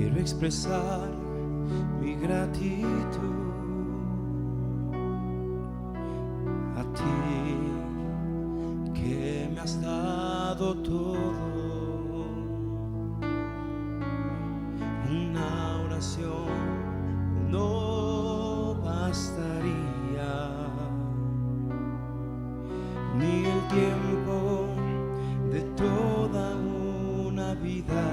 Quiero expresar mi gratitud a ti, que me has dado todo. Una oración no bastaría, ni el tiempo de toda una vida.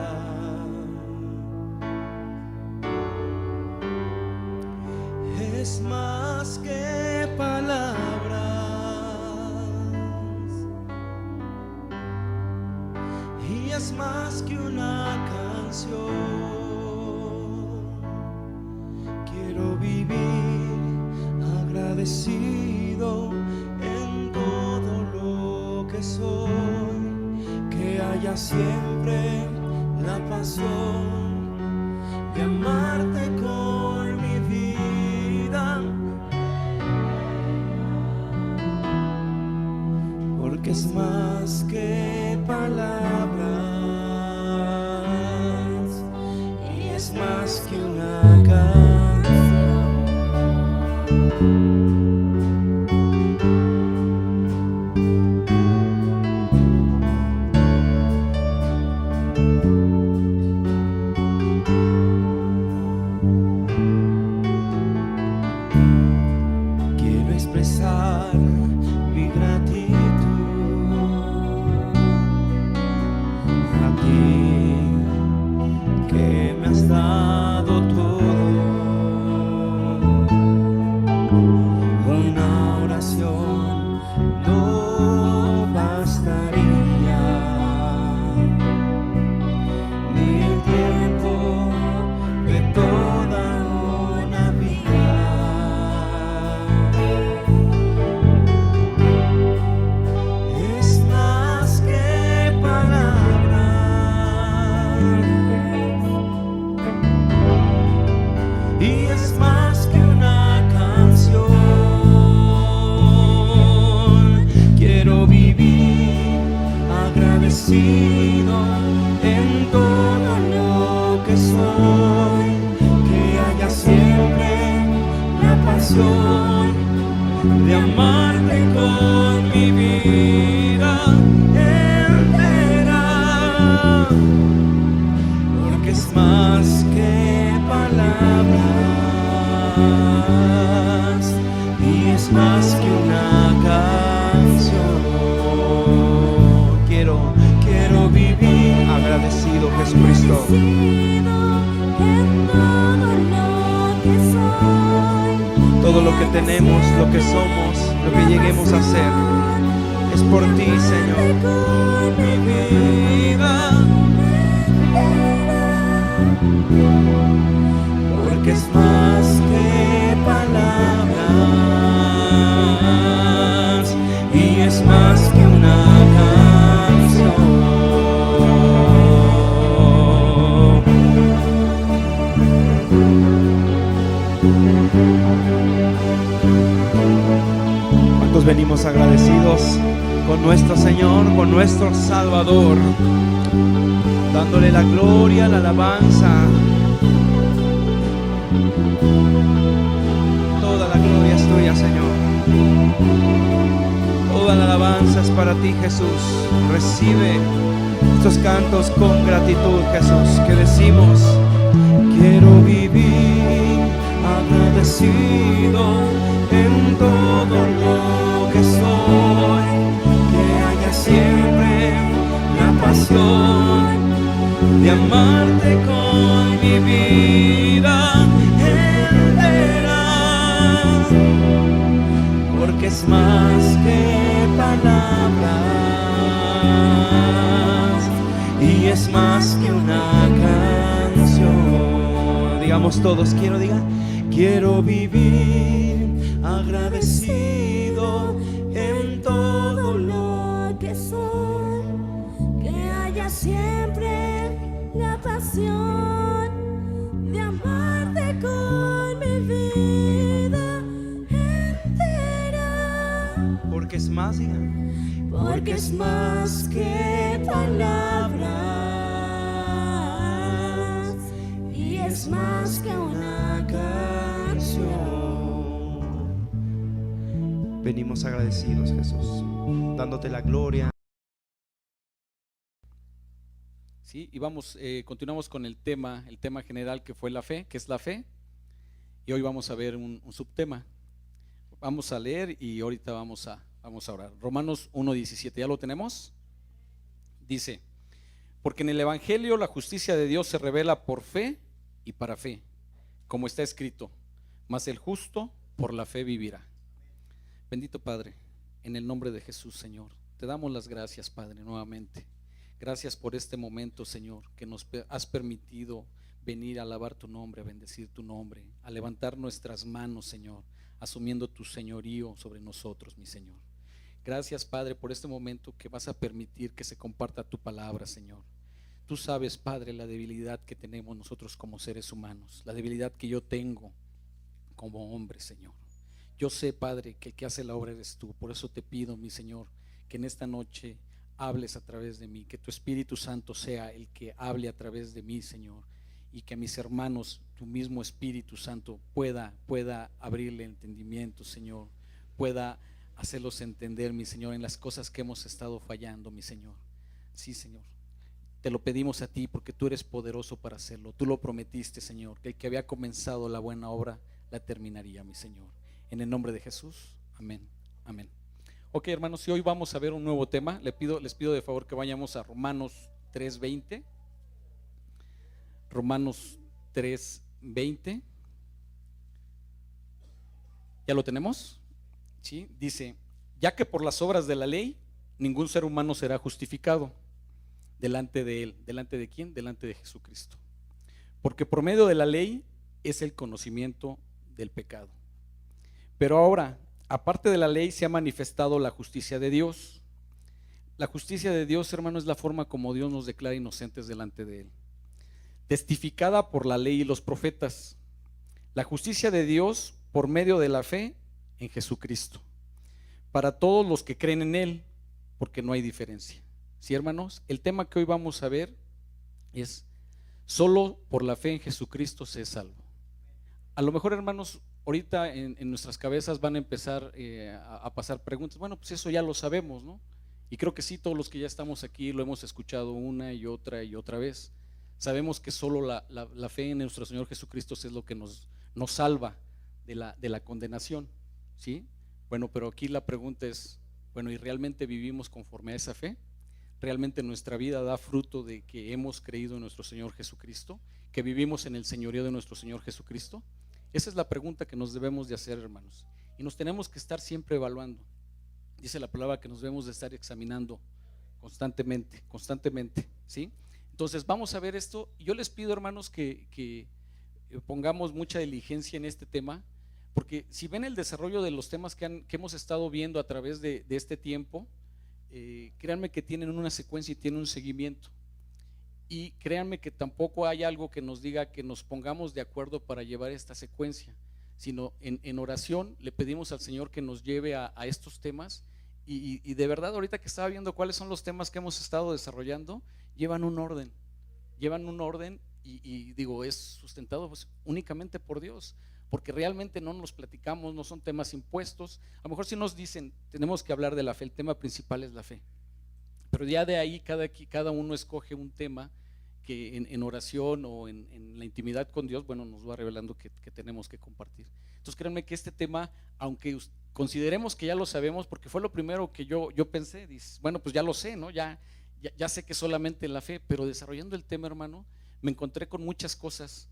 Es más que palabras, y es más que una canción. Quiero vivir agradecido en todo lo que soy, que haya siempre la pasión de amarte con mi vida, porque es más que palabras y es más que una canción. Quiero expresar mi gratitud a ti, que me has dado todo. Una oración no bastaría, ni el tiempo de toda una vida. Es más que palabras y es más que una canción. Quiero vivir agradecido en todo lo que soy, que haya siempre la pasión de amarte con mi vida entera, porque es más que palabras y es más que una canción. Quiero vivir agradecido, Jesucristo. Todo lo que tenemos, lo que somos, lo que lleguemos a ser, es por ti, Señor. Mi vida, porque es más que palabras y es más que una canción. ¿Cuántos venimos agradecidos con nuestro Señor, con nuestro Salvador, dándole la gloria, la alabanza? Toda la gloria es tuya, Señor. Toda la alabanza es para ti, Jesús. Recibe estos cantos con gratitud, Jesús, que decimos: quiero vivir agradecido en todo lo que soy, que haya siempre la pasión de amarte con mi vida entera, porque es más que palabras y es más que una canción. Digamos todos, quiero vivir agradecido en todo lo que soy, que haya siempre la pasión de amarte con mi vida entera, porque es más, porque es más que palabras es más que una canción. Venimos agradecidos, Jesús, dándote la gloria. Sí, y vamos, continuamos con el tema general que fue la fe, que es la fe, y hoy vamos a ver un subtema. Vamos a leer y ahorita vamos a orar. Romanos 1:17, ¿ya lo tenemos? Dice: porque en el Evangelio la justicia de Dios se revela por fe y para fe, como está escrito: mas el justo por la fe vivirá. Bendito Padre, en el nombre de Jesús, Señor, te damos las gracias, Padre, nuevamente. Gracias por este momento, Señor, que nos has permitido venir a alabar tu nombre, a bendecir tu nombre, a levantar nuestras manos, Señor, asumiendo tu señorío sobre nosotros, mi Señor. Gracias, Padre, por este momento que vas a permitir que se comparta tu palabra, Señor. Tú sabes, Padre, la debilidad que tenemos nosotros como seres humanos, la debilidad que yo tengo como hombre, Señor. Yo sé, Padre, que el que hace la obra eres tú. Por eso te pido, mi Señor, que en esta noche hables a través de mí, que tu Espíritu Santo sea el que hable a través de mí, Señor, y que a mis hermanos tu mismo Espíritu Santo pueda abrirle entendimiento, Señor, pueda hacerlos entender, mi Señor, en las cosas que hemos estado fallando, mi Señor. Sí, Señor, te lo pedimos a ti porque tú eres poderoso para hacerlo. Tú lo prometiste, Señor, que el que había comenzado la buena obra la terminaría, mi Señor. En el nombre de Jesús, amén, amén. Ok, hermanos, y hoy vamos a ver un nuevo tema. Les pido de favor que vayamos a Romanos 3:20. Romanos 3:20. ¿Ya lo tenemos? Sí, dice: ya que por las obras de la ley ningún ser humano será justificado delante de él. ¿Delante de quién? Delante de Jesucristo. Porque por medio de la ley es el conocimiento del pecado. Pero ahora, aparte de la ley, se ha manifestado la justicia de Dios. La justicia de Dios, hermano, es la forma como Dios nos declara inocentes delante de Él, testificada por la ley y los profetas. La justicia de Dios por medio de la fe en Jesucristo, para todos los que creen en Él, porque no hay diferencia. Sí, hermanos, el tema que hoy vamos a ver es: solo por la fe en Jesucristo se es salvo. A lo mejor, hermanos, ahorita en nuestras cabezas van a empezar a pasar preguntas. Bueno, pues eso ya lo sabemos, ¿no? Y creo que sí, todos los que ya estamos aquí lo hemos escuchado una y otra vez. Sabemos que solo la fe en nuestro Señor Jesucristo es lo que nos salva de la condenación, ¿sí? Bueno, pero aquí la pregunta es, bueno, ¿y realmente vivimos conforme a esa fe? ¿Realmente nuestra vida da fruto de que hemos creído en nuestro Señor Jesucristo? ¿Que vivimos en el señorío de nuestro Señor Jesucristo? Esa es la pregunta que nos debemos de hacer, hermanos, y nos tenemos que estar siempre evaluando. Dice la palabra que nos debemos de estar examinando constantemente, ¿sí? Entonces vamos a ver esto. Yo les pido, hermanos, que pongamos mucha diligencia en este tema, porque si ven el desarrollo de los temas que hemos estado viendo a través de este tiempo, créanme que tienen una secuencia y tienen un seguimiento. Y créanme que tampoco hay algo que nos diga que nos pongamos de acuerdo para llevar esta secuencia, sino en oración le pedimos al Señor que nos lleve a estos temas. Y de verdad, ahorita que estaba viendo cuáles son los temas que hemos estado desarrollando, llevan un orden y digo, es sustentado pues únicamente por Dios, porque realmente no nos platicamos, no son temas impuestos. A lo mejor si nos dicen tenemos que hablar de la fe, el tema principal es la fe, pero ya de ahí cada uno escoge un tema que en oración o en la intimidad con Dios, bueno, nos va revelando que tenemos que compartir. Entonces créanme que este tema, aunque consideremos que ya lo sabemos, porque fue lo primero que yo pensé, dices, bueno, pues ya lo sé, ¿no? Ya sé que solamente la fe, pero desarrollando el tema, hermano, me encontré con muchas cosas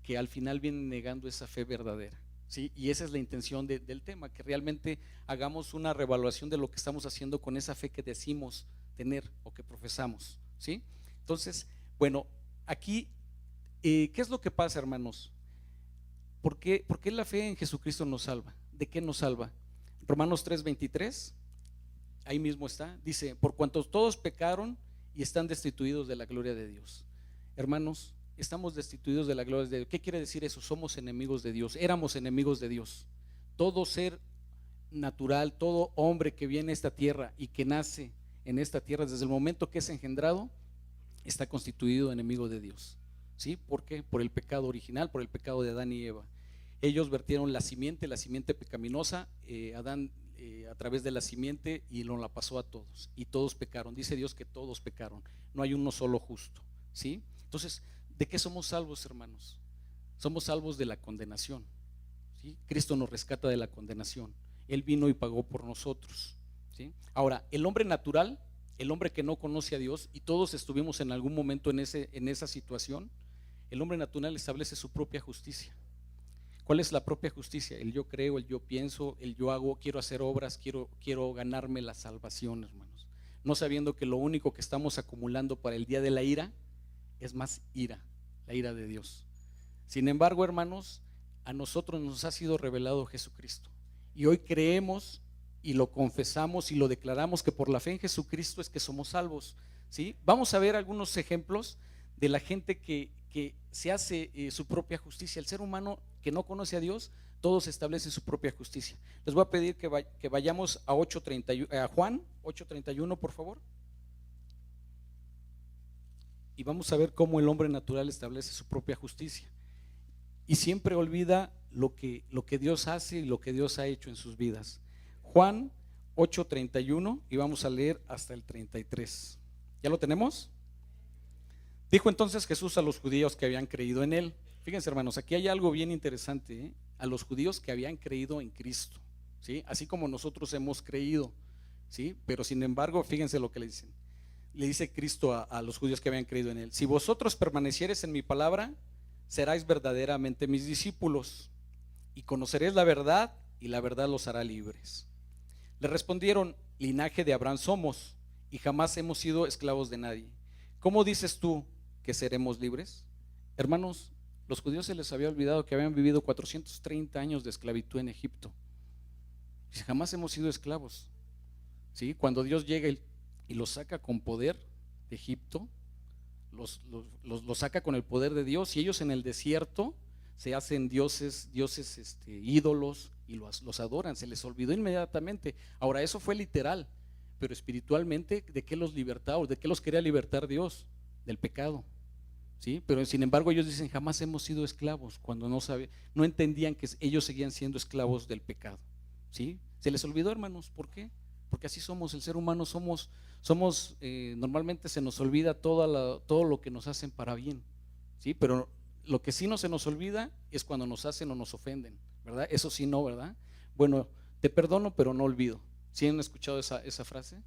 que al final vienen negando esa fe verdadera, ¿sí? Y esa es la intención del tema, que realmente hagamos una reevaluación de lo que estamos haciendo con esa fe que decimos tener o que profesamos, ¿sí? Entonces, bueno, aquí, ¿qué es lo que pasa, hermanos? ¿Por qué la fe en Jesucristo nos salva? ¿De qué nos salva? Romanos 3:23, ahí mismo está, dice: por cuanto todos pecaron y están destituidos de la gloria de Dios. Hermanos, estamos destituidos de la gloria de Dios. ¿Qué quiere decir eso? Somos enemigos de Dios, éramos enemigos de Dios. Todo ser natural, todo hombre que viene a esta tierra y que nace en esta tierra, desde el momento que es engendrado, está constituido enemigo de Dios, ¿sí? ¿Por qué? Por el pecado original, por el pecado de Adán y Eva. Ellos vertieron la simiente pecaminosa, Adán a través de la simiente, y lo la pasó a todos, y todos pecaron. Dice Dios que todos pecaron, no hay uno solo justo, ¿sí? Entonces, ¿de qué somos salvos, hermanos? Somos salvos de la condenación, ¿sí? Cristo nos rescata de la condenación, Él vino y pagó por nosotros, ¿sí? Ahora, el hombre natural, el hombre que no conoce a Dios, y todos estuvimos en algún momento en esa situación, el hombre natural establece su propia justicia. ¿Cuál es la propia justicia? El yo creo, el yo pienso, el yo hago, quiero hacer obras, quiero ganarme la salvación, hermanos. No sabiendo que lo único que estamos acumulando para el día de la ira es más ira, la ira de Dios. Sin embargo, hermanos, a nosotros nos ha sido revelado Jesucristo. Y hoy creemos y lo confesamos y lo declaramos que por la fe en Jesucristo es que somos salvos, ¿sí? Vamos a ver algunos ejemplos de la gente que se hace su propia justicia. El ser humano que no conoce a Dios, todos establecen su propia justicia. Les voy a pedir que vayamos a Juan 8:31, por favor. Y vamos a ver cómo el hombre natural establece su propia justicia. Y siempre olvida lo que Dios hace y lo que Dios ha hecho en sus vidas. Juan 8:31, y vamos a leer hasta el 33. ¿Ya lo tenemos? Dijo entonces Jesús a los judíos que habían creído en él. Fíjense, hermanos, aquí hay algo bien interesante, ¿eh? A los judíos que habían creído en Cristo, ¿sí? Así como nosotros hemos creído, ¿sí? Pero sin embargo, fíjense lo que le dicen. Le dice Cristo a los judíos que habían creído en él: si vosotros permaneciereis en mi palabra, seráis verdaderamente mis discípulos, y conoceréis la verdad, y la verdad los hará libres. Le respondieron: linaje de Abraham somos, y jamás hemos sido esclavos de nadie. ¿Cómo dices tú que seremos libres? Hermanos, los judíos se les había olvidado que habían vivido 430 años de esclavitud en Egipto. Jamás hemos sido esclavos, ¿sí? Cuando Dios llega y los saca con poder de Egipto, los saca con el poder de Dios, y ellos en el desierto se hacen dioses, ídolos, y los adoran. Se les olvidó inmediatamente. Ahora, eso fue literal, pero espiritualmente, ¿de qué los libertaba? ¿De qué los quería libertar Dios? Del pecado, ¿sí? Pero sin embargo ellos dicen: jamás hemos sido esclavos, cuando no entendían que ellos seguían siendo esclavos del pecado, ¿sí? Se les olvidó, hermanos. ¿Por qué? Porque así somos, el ser humano somos normalmente se nos olvida todo lo que nos hacen para bien, ¿sí? Pero lo que sí no se nos olvida es cuando nos hacen o nos ofenden, ¿verdad? Eso sí no, ¿verdad? Bueno, te perdono pero no olvido. ¿Sí han escuchado esa frase?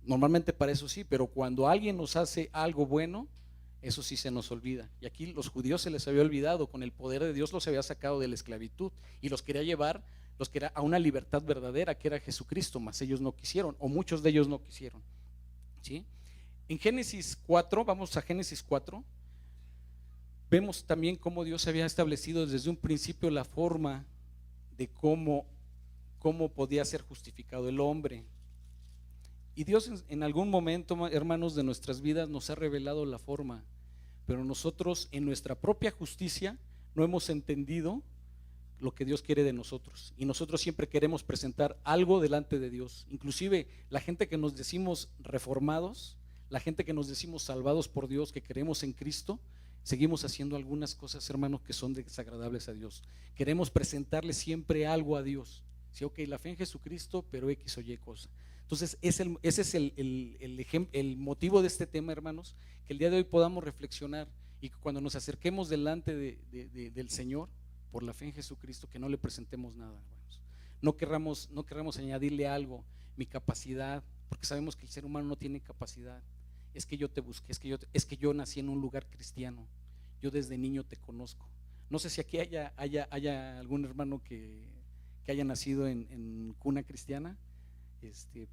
Normalmente para eso sí, pero cuando alguien nos hace algo bueno, eso sí se nos olvida. Y aquí los judíos se les había olvidado, con el poder de Dios los había sacado de la esclavitud y los quería llevar a una libertad verdadera, que era Jesucristo, mas ellos no quisieron, o muchos de ellos no quisieron, ¿sí? En Génesis 4, vamos a Génesis 4, vemos también cómo Dios había establecido desde un principio la forma de cómo podía ser justificado el hombre. Y Dios en algún momento, hermanos, de nuestras vidas nos ha revelado la forma, pero nosotros en nuestra propia justicia no hemos entendido lo que Dios quiere de nosotros, y nosotros siempre queremos presentar algo delante de Dios. Inclusive la gente que nos decimos reformados, la gente que nos decimos salvados por Dios, que creemos en Cristo, seguimos haciendo algunas cosas, hermanos, que son desagradables a Dios. Queremos presentarle siempre algo a Dios. Sí, ok, la fe en Jesucristo, pero X o Y cosa. Entonces ese es el motivo de este tema, hermanos, que el día de hoy podamos reflexionar, y que cuando nos acerquemos delante del Señor por la fe en Jesucristo, que no le presentemos nada, hermanos. No querramos añadirle algo, mi capacidad, porque sabemos que el ser humano no tiene capacidad. Es que yo te busqué, es que yo nací en un lugar cristiano, yo desde niño te conozco. No sé si aquí haya algún hermano que haya nacido en cuna cristiana,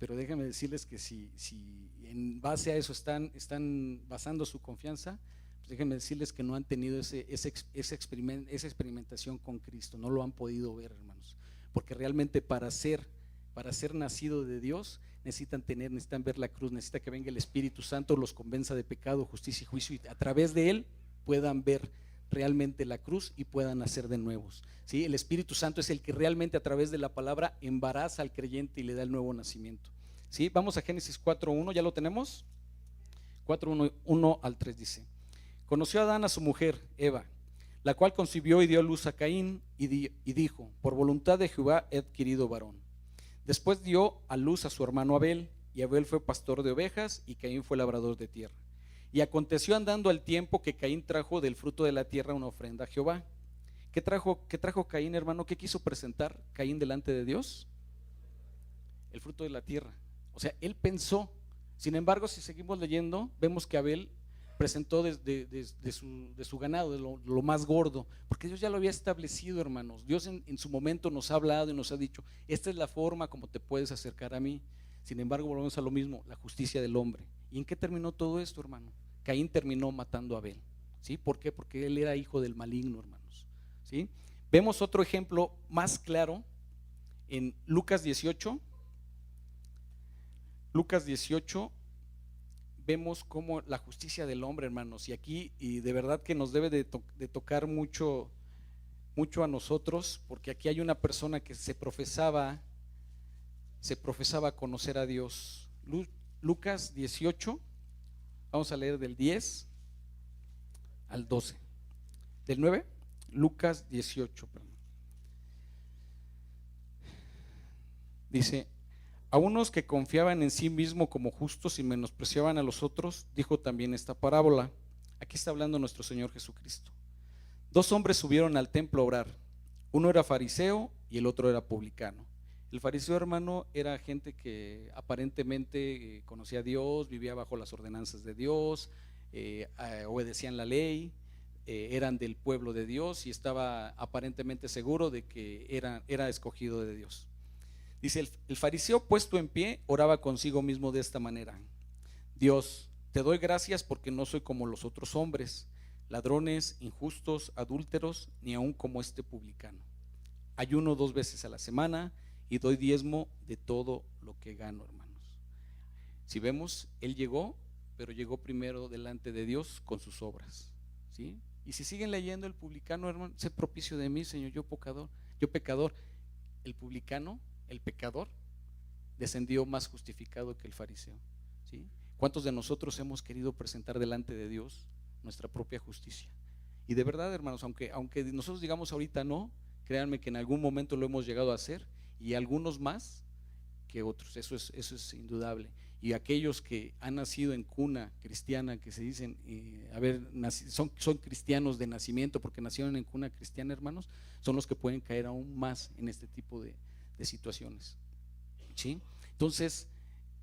pero déjenme decirles que si en base a eso están basando su confianza, pues déjenme decirles que no han tenido esa experimentación con Cristo, no lo han podido ver, hermanos, porque realmente para ser nacido de Dios necesitan ver la cruz, necesita que venga el Espíritu Santo, los convenza de pecado, justicia y juicio, y a través de él puedan ver realmente la cruz y puedan nacer de nuevos, ¿sí? El Espíritu Santo es el que realmente a través de la palabra embaraza al creyente y le da el nuevo nacimiento, ¿sí? Vamos a Génesis 4:1, ¿ya lo tenemos? 4:1 al 3 dice: Conoció a Adán a su mujer, Eva, la cual concibió y dio a luz a Caín y dijo, por voluntad de Jehová he adquirido varón. Después dio a luz a su hermano Abel, y Abel fue pastor de ovejas y Caín fue labrador de tierra. Y aconteció andando el tiempo que Caín trajo del fruto de la tierra una ofrenda a Jehová. ¿Qué trajo Caín, hermano? ¿Qué quiso presentar Caín delante de Dios? El fruto de la tierra. O sea, él pensó. Sin embargo, si seguimos leyendo, vemos que Abel presentó de su ganado, de lo más gordo, porque Dios ya lo había establecido, hermanos. Dios en su momento nos ha hablado y nos ha dicho, esta es la forma como te puedes acercar a mí. Sin embargo, volvemos a lo mismo, la justicia del hombre. ¿Y en qué terminó todo esto, hermano? Caín terminó matando a Abel. ¿Sí? ¿Por qué? Porque él era hijo del maligno, hermanos. ¿Sí? Vemos otro ejemplo más claro en Lucas 18. Lucas 18, vemos cómo la justicia del hombre, hermanos, y aquí, y de verdad que nos debe de tocar mucho a nosotros, porque aquí hay una persona que se profesaba conocer a Dios. Lucas 18, vamos a leer del 10 al 12, del 9, Lucas 18, perdón. Dice: a unos que confiaban en sí mismo como justos y menospreciaban a los otros, dijo también esta parábola. Aquí está hablando nuestro Señor Jesucristo. Dos hombres subieron al templo a orar. Uno era fariseo y el otro era publicano. El fariseo, hermano, era gente que aparentemente conocía a Dios, vivía bajo las ordenanzas de Dios, obedecían la ley, eran del pueblo de Dios y estaba aparentemente seguro de que era escogido de Dios. Dice, el fariseo puesto en pie oraba consigo mismo de esta manera: Dios, te doy gracias porque no soy como los otros hombres, ladrones, injustos, adúlteros, ni aun como este publicano. Ayuno 2 veces a la semana y doy diezmo de todo lo que gano, hermanos. Si vemos, él llegó, pero llegó primero delante de Dios con sus obras, ¿sí? Y si siguen leyendo, el publicano, hermano, sé propicio de mí, Señor, yo pecador. El publicano, el pecador, descendió más justificado que el fariseo, ¿sí? ¿Cuántos de nosotros hemos querido presentar delante de Dios nuestra propia justicia? Y de verdad, hermanos, aunque nosotros digamos ahorita no, créanme que en algún momento lo hemos llegado a hacer, y algunos más que otros, eso es indudable. Y aquellos que han nacido en cuna cristiana, que se dicen son cristianos de nacimiento porque nacieron en cuna cristiana, hermanos, son los que pueden caer aún más en este tipo de situaciones, ¿sí? Entonces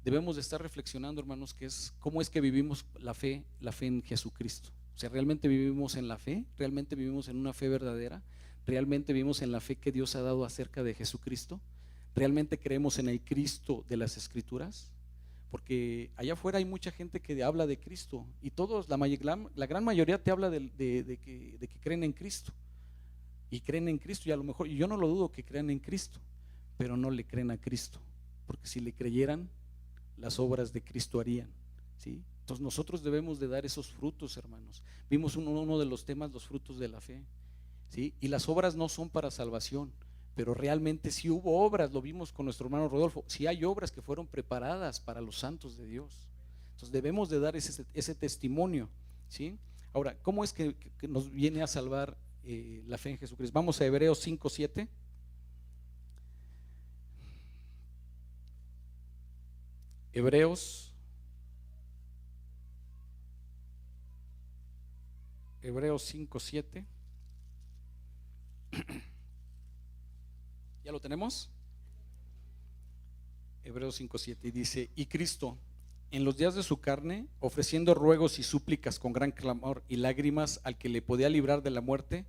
debemos de estar reflexionando, hermanos, cómo es que vivimos la fe en Jesucristo. O sea, ¿realmente vivimos en la fe? ¿Realmente vivimos en una fe verdadera? ¿Realmente vivimos en la fe que Dios ha dado acerca de Jesucristo? ¿Realmente creemos en el Cristo de las Escrituras? Porque allá afuera hay mucha gente que habla de Cristo y todos, la gran mayoría te habla de que creen en Cristo, y creen en Cristo, y a lo mejor, y yo no lo dudo que crean en Cristo, pero no le creen a Cristo, porque si le creyeran, las obras de Cristo harían, ¿sí? Entonces nosotros debemos de dar esos frutos, hermanos. Vimos uno de los temas, los frutos de la fe, ¿sí? Y las obras no son para salvación, pero realmente sí hubo obras, lo vimos con nuestro hermano Rodolfo, sí hay obras que fueron preparadas para los santos de Dios. Entonces debemos de dar ese testimonio, ¿sí? Ahora, ¿cómo es que nos viene a salvar la fe en Jesucristo? Vamos a Hebreos 5:7. Hebreos 5:7. ¿Ya lo tenemos? Hebreos 5:7 y dice: y Cristo, en los días de su carne, ofreciendo ruegos y súplicas con gran clamor y lágrimas al que le podía librar de la muerte,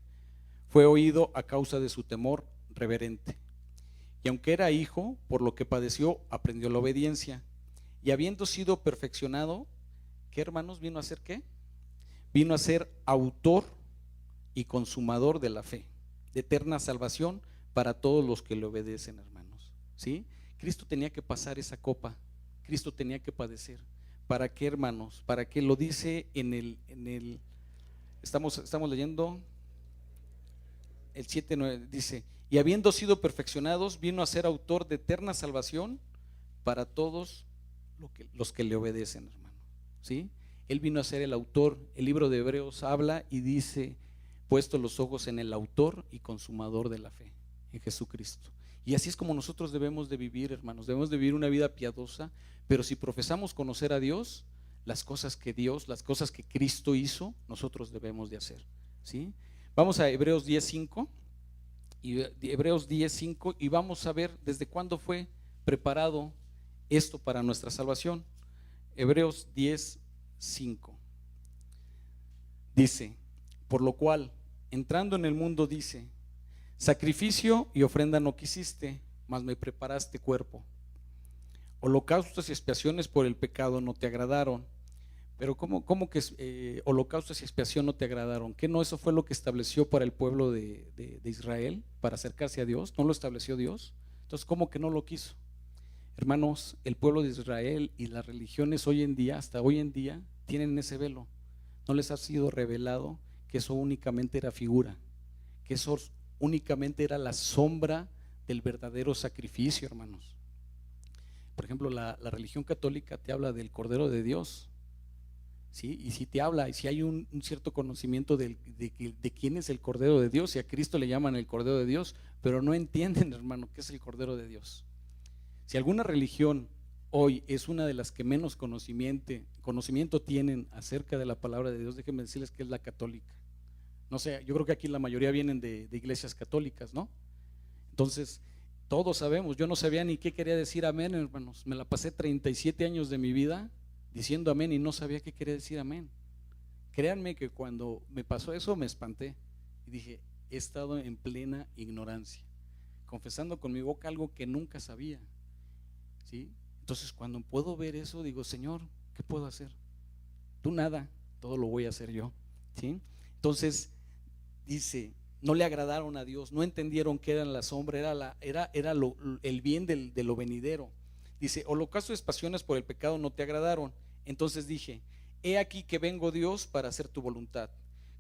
fue oído a causa de su temor reverente. Y aunque era hijo, por lo que padeció, aprendió la obediencia. Y habiendo sido perfeccionado, ¿qué, hermanos? ¿Vino a ser qué? Vino a ser autor y consumador de la fe, de eterna salvación para todos los que le obedecen, hermanos, ¿sí? Cristo tenía que pasar esa copa, Cristo tenía que padecer. ¿Para qué, hermanos? Para que lo dice estamos leyendo el 7:9, dice: y habiendo sido perfeccionados, vino a ser autor de eterna salvación para todos los que le obedecen, hermano, ¿sí? Él vino a ser el autor. El libro de Hebreos habla y dice, puesto los ojos en el autor y consumador de la fe, en Jesucristo. Y así es como nosotros debemos de vivir, hermanos. Debemos de vivir una vida piadosa, pero si profesamos conocer a Dios, las cosas que Cristo hizo, nosotros debemos de hacer, ¿sí? Vamos a Hebreos 10:5 y vamos a ver desde cuándo fue preparado esto para nuestra salvación. Hebreos 10:5 dice, por lo cual, entrando en el mundo, dice, sacrificio y ofrenda no quisiste, mas me preparaste cuerpo. Holocaustos y expiaciones por el pecado no te agradaron. Pero ¿cómo que holocaustos y expiación no te agradaron? ¿Qué no eso fue lo que estableció para el pueblo de Israel para acercarse a Dios? ¿No lo estableció Dios? Entonces, ¿cómo que no lo quiso? Hermanos, el pueblo de Israel y las religiones hoy en día, hasta hoy en día, tienen ese velo. No les ha sido revelado que eso únicamente era figura, que eso únicamente era la sombra del verdadero sacrificio, hermanos. Por ejemplo, la religión católica te habla del Cordero de Dios, ¿sí? Y si te habla, y si hay un cierto conocimiento de quién es el Cordero de Dios, y a Cristo le llaman el Cordero de Dios, pero no entienden, hermano, qué es el Cordero de Dios. Si alguna religión hoy es una de las que menos conocimiento tienen acerca de la palabra de Dios, déjenme decirles que es la católica. No sé, yo creo que aquí la mayoría vienen de iglesias católicas, ¿no? Entonces, todos sabemos, yo no sabía ni qué quería decir amén, hermanos. Me la pasé 37 años de mi vida diciendo amén y no sabía qué quería decir amén. Créanme que cuando me pasó eso me espanté y dije, he estado en plena ignorancia, confesando con mi boca algo que nunca sabía, ¿sí? Entonces, cuando puedo ver eso, digo, Señor, ¿qué puedo hacer? Tú nada, todo lo voy a hacer yo, ¿sí? Entonces, dice, no le agradaron a Dios, no entendieron que era la sombra, era el bien de lo venidero. Dice, holocausto y expiaciones por el pecado no te agradaron. Entonces dije, he aquí que vengo, Dios, para hacer tu voluntad,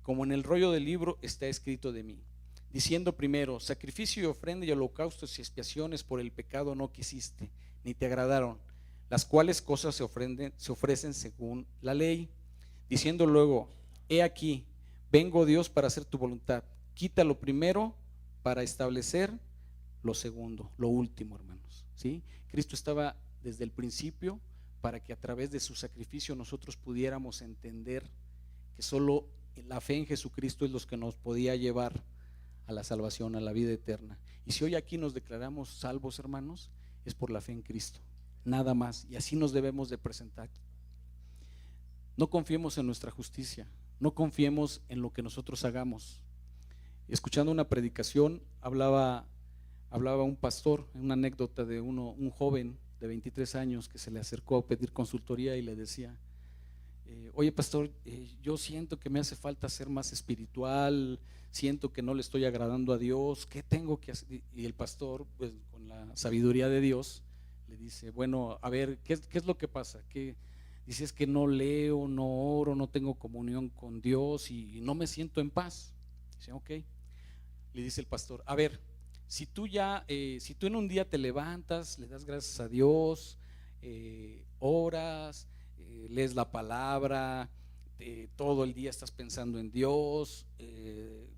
como en el rollo del libro está escrito de mí, diciendo primero, sacrificio y ofrenda y holocaustos y expiaciones por el pecado no quisiste, ni te agradaron, las cuales cosas se ofrecen según la ley, diciendo luego, he aquí, vengo, Dios, para hacer tu voluntad. Quita lo primero para establecer lo segundo, lo último, hermanos, ¿sí? Cristo estaba desde el principio para que a través de su sacrificio nosotros pudiéramos entender que solo la fe en Jesucristo es lo que nos podía llevar a la salvación, a la vida eterna. Y si hoy aquí nos declaramos salvos, hermanos, es por la fe en Cristo, nada más. Y así nos debemos de presentar. No confiemos en nuestra justicia, no confiemos en lo que nosotros hagamos. Escuchando una predicación, hablaba un pastor, una anécdota de un joven de 23 años que se le acercó a pedir consultoría y le decía, oye pastor, yo siento que me hace falta ser más espiritual, siento que no le estoy agradando a Dios, ¿qué tengo que hacer? Y el pastor, pues con la sabiduría de Dios, le dice, bueno, a ver, ¿qué es lo que pasa? Dice, es que no leo, no oro, no tengo comunión con Dios y no me siento en paz. Dice, ok. Le dice el pastor, a ver, si tú en un día te levantas, le das gracias a Dios, oras, lees la palabra, todo el día estás pensando en Dios,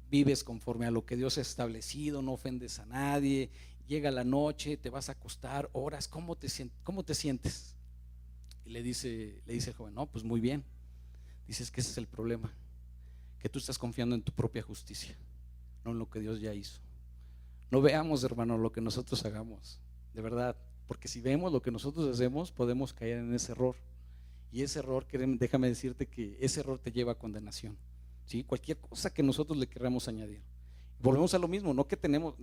vives conforme a lo que Dios ha establecido, no ofendes a nadie, llega la noche, te vas a acostar, oras, ¿cómo te sientes? Y le dice el joven, no, pues muy bien. Dices que ese es el problema, que tú estás confiando en tu propia justicia, no en lo que Dios ya hizo. No veamos, hermano, lo que nosotros hagamos, de verdad, porque si vemos lo que nosotros hacemos, podemos caer en ese error. Y ese error, déjame decirte que ese error te lleva a condenación, ¿sí? Cualquier cosa que nosotros le queramos añadir. Volvemos a lo mismo, no que tenemos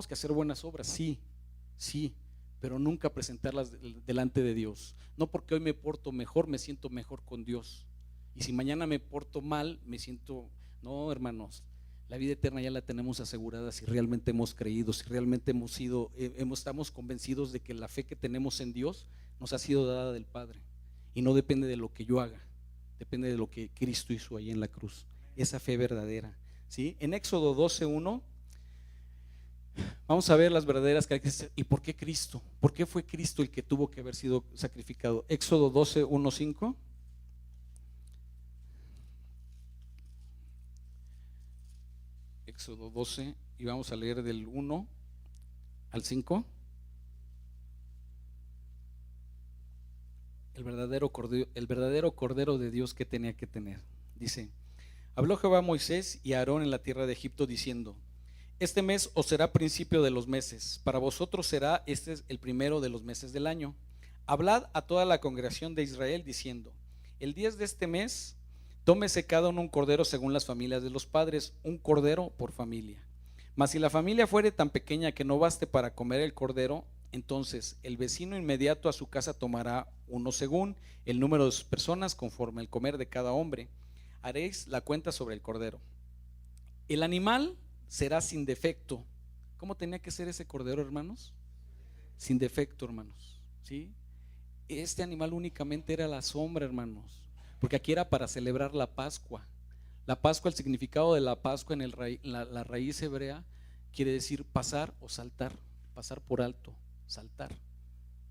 que hacer buenas obras, sí, pero nunca presentarlas delante de Dios. No porque hoy me porto mejor, me siento mejor con Dios. Y si mañana me porto mal, no, hermanos. La vida eterna ya la tenemos asegurada si realmente hemos creído, si realmente estamos convencidos de que la fe que tenemos en Dios nos ha sido dada del Padre y no depende de lo que yo haga, depende de lo que Cristo hizo ahí en la cruz, esa fe verdadera, ¿sí? En Éxodo 12:1 vamos a ver las verdaderas características. ¿Y por qué Cristo? ¿Por qué fue Cristo el que tuvo que haber sido sacrificado? Éxodo 12:1-5. Éxodo 12, y vamos a leer del 1 al 5. El verdadero cordero de Dios que tenía que tener. Dice: habló Jehová a Moisés y a Aarón en la tierra de Egipto diciendo: este mes os será principio de los meses, para vosotros será este el primero de los meses del año. Hablad a toda la congregación de Israel diciendo: el 10 de este mes tómese cada uno un cordero según las familias de los padres, un cordero por familia. Mas si la familia fuere tan pequeña que no baste para comer el cordero, entonces el vecino inmediato a su casa tomará uno según el número de sus personas, conforme el comer de cada hombre. Haréis la cuenta sobre el cordero. El animal será sin defecto. ¿Cómo tenía que ser ese cordero, hermanos? Sin defecto, hermanos, ¿sí? Este animal únicamente era la sombra, hermanos, porque aquí era para celebrar la Pascua. La Pascua, el significado de la Pascua en la raíz hebrea quiere decir pasar o saltar, pasar por alto, saltar,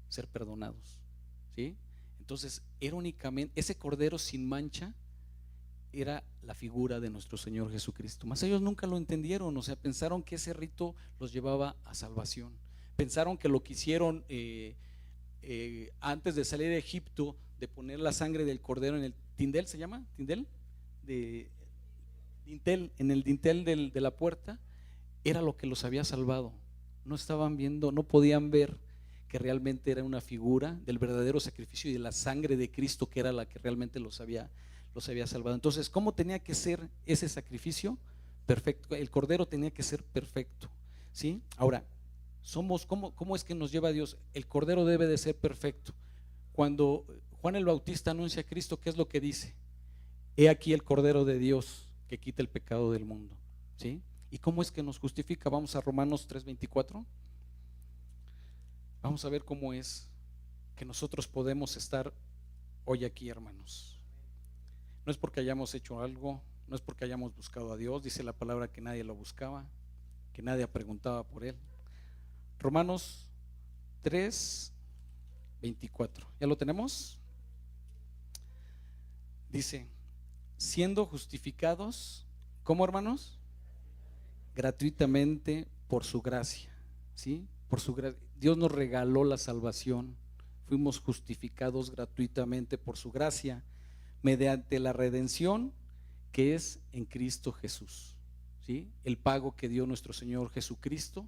ser perdonados, ¿sí? Entonces era únicamente ese cordero sin mancha, era la figura de nuestro Señor Jesucristo. Mas ellos nunca lo entendieron, o sea, pensaron que ese rito los llevaba a salvación. Pensaron que lo que hicieron antes de salir de Egipto, de poner la sangre del cordero en el tindel, ¿se llama? ¿Tindel? En el dintel de la puerta, era lo que los había salvado. No estaban viendo, no podían ver que realmente era una figura del verdadero sacrificio y de la sangre de Cristo, que era la que realmente los había salvado. Entonces, ¿cómo tenía que ser ese sacrificio? Perfecto. El cordero tenía que ser perfecto, ¿sí? Ahora, ¿cómo es que nos lleva a Dios? El cordero debe de ser perfecto. Cuando Juan el Bautista anuncia a Cristo, ¿qué es lo que dice? He aquí el cordero de Dios que quita el pecado del mundo, ¿sí? ¿Y cómo es que nos justifica? Vamos a Romanos 3:24. Vamos a ver cómo es que nosotros podemos estar hoy aquí, hermanos. No es porque hayamos hecho algo, no es porque hayamos buscado a Dios. Dice la palabra que nadie lo buscaba, que nadie preguntaba por él. Romanos 3:24. ¿Ya lo tenemos? Dice: siendo justificados, ¿cómo, hermanos? Gratuitamente por su gracia, ¿sí? Por su gracia. Dios nos regaló la salvación. Fuimos justificados gratuitamente por su gracia, mediante la redención que es en Cristo Jesús, ¿sí? El pago que dio nuestro Señor Jesucristo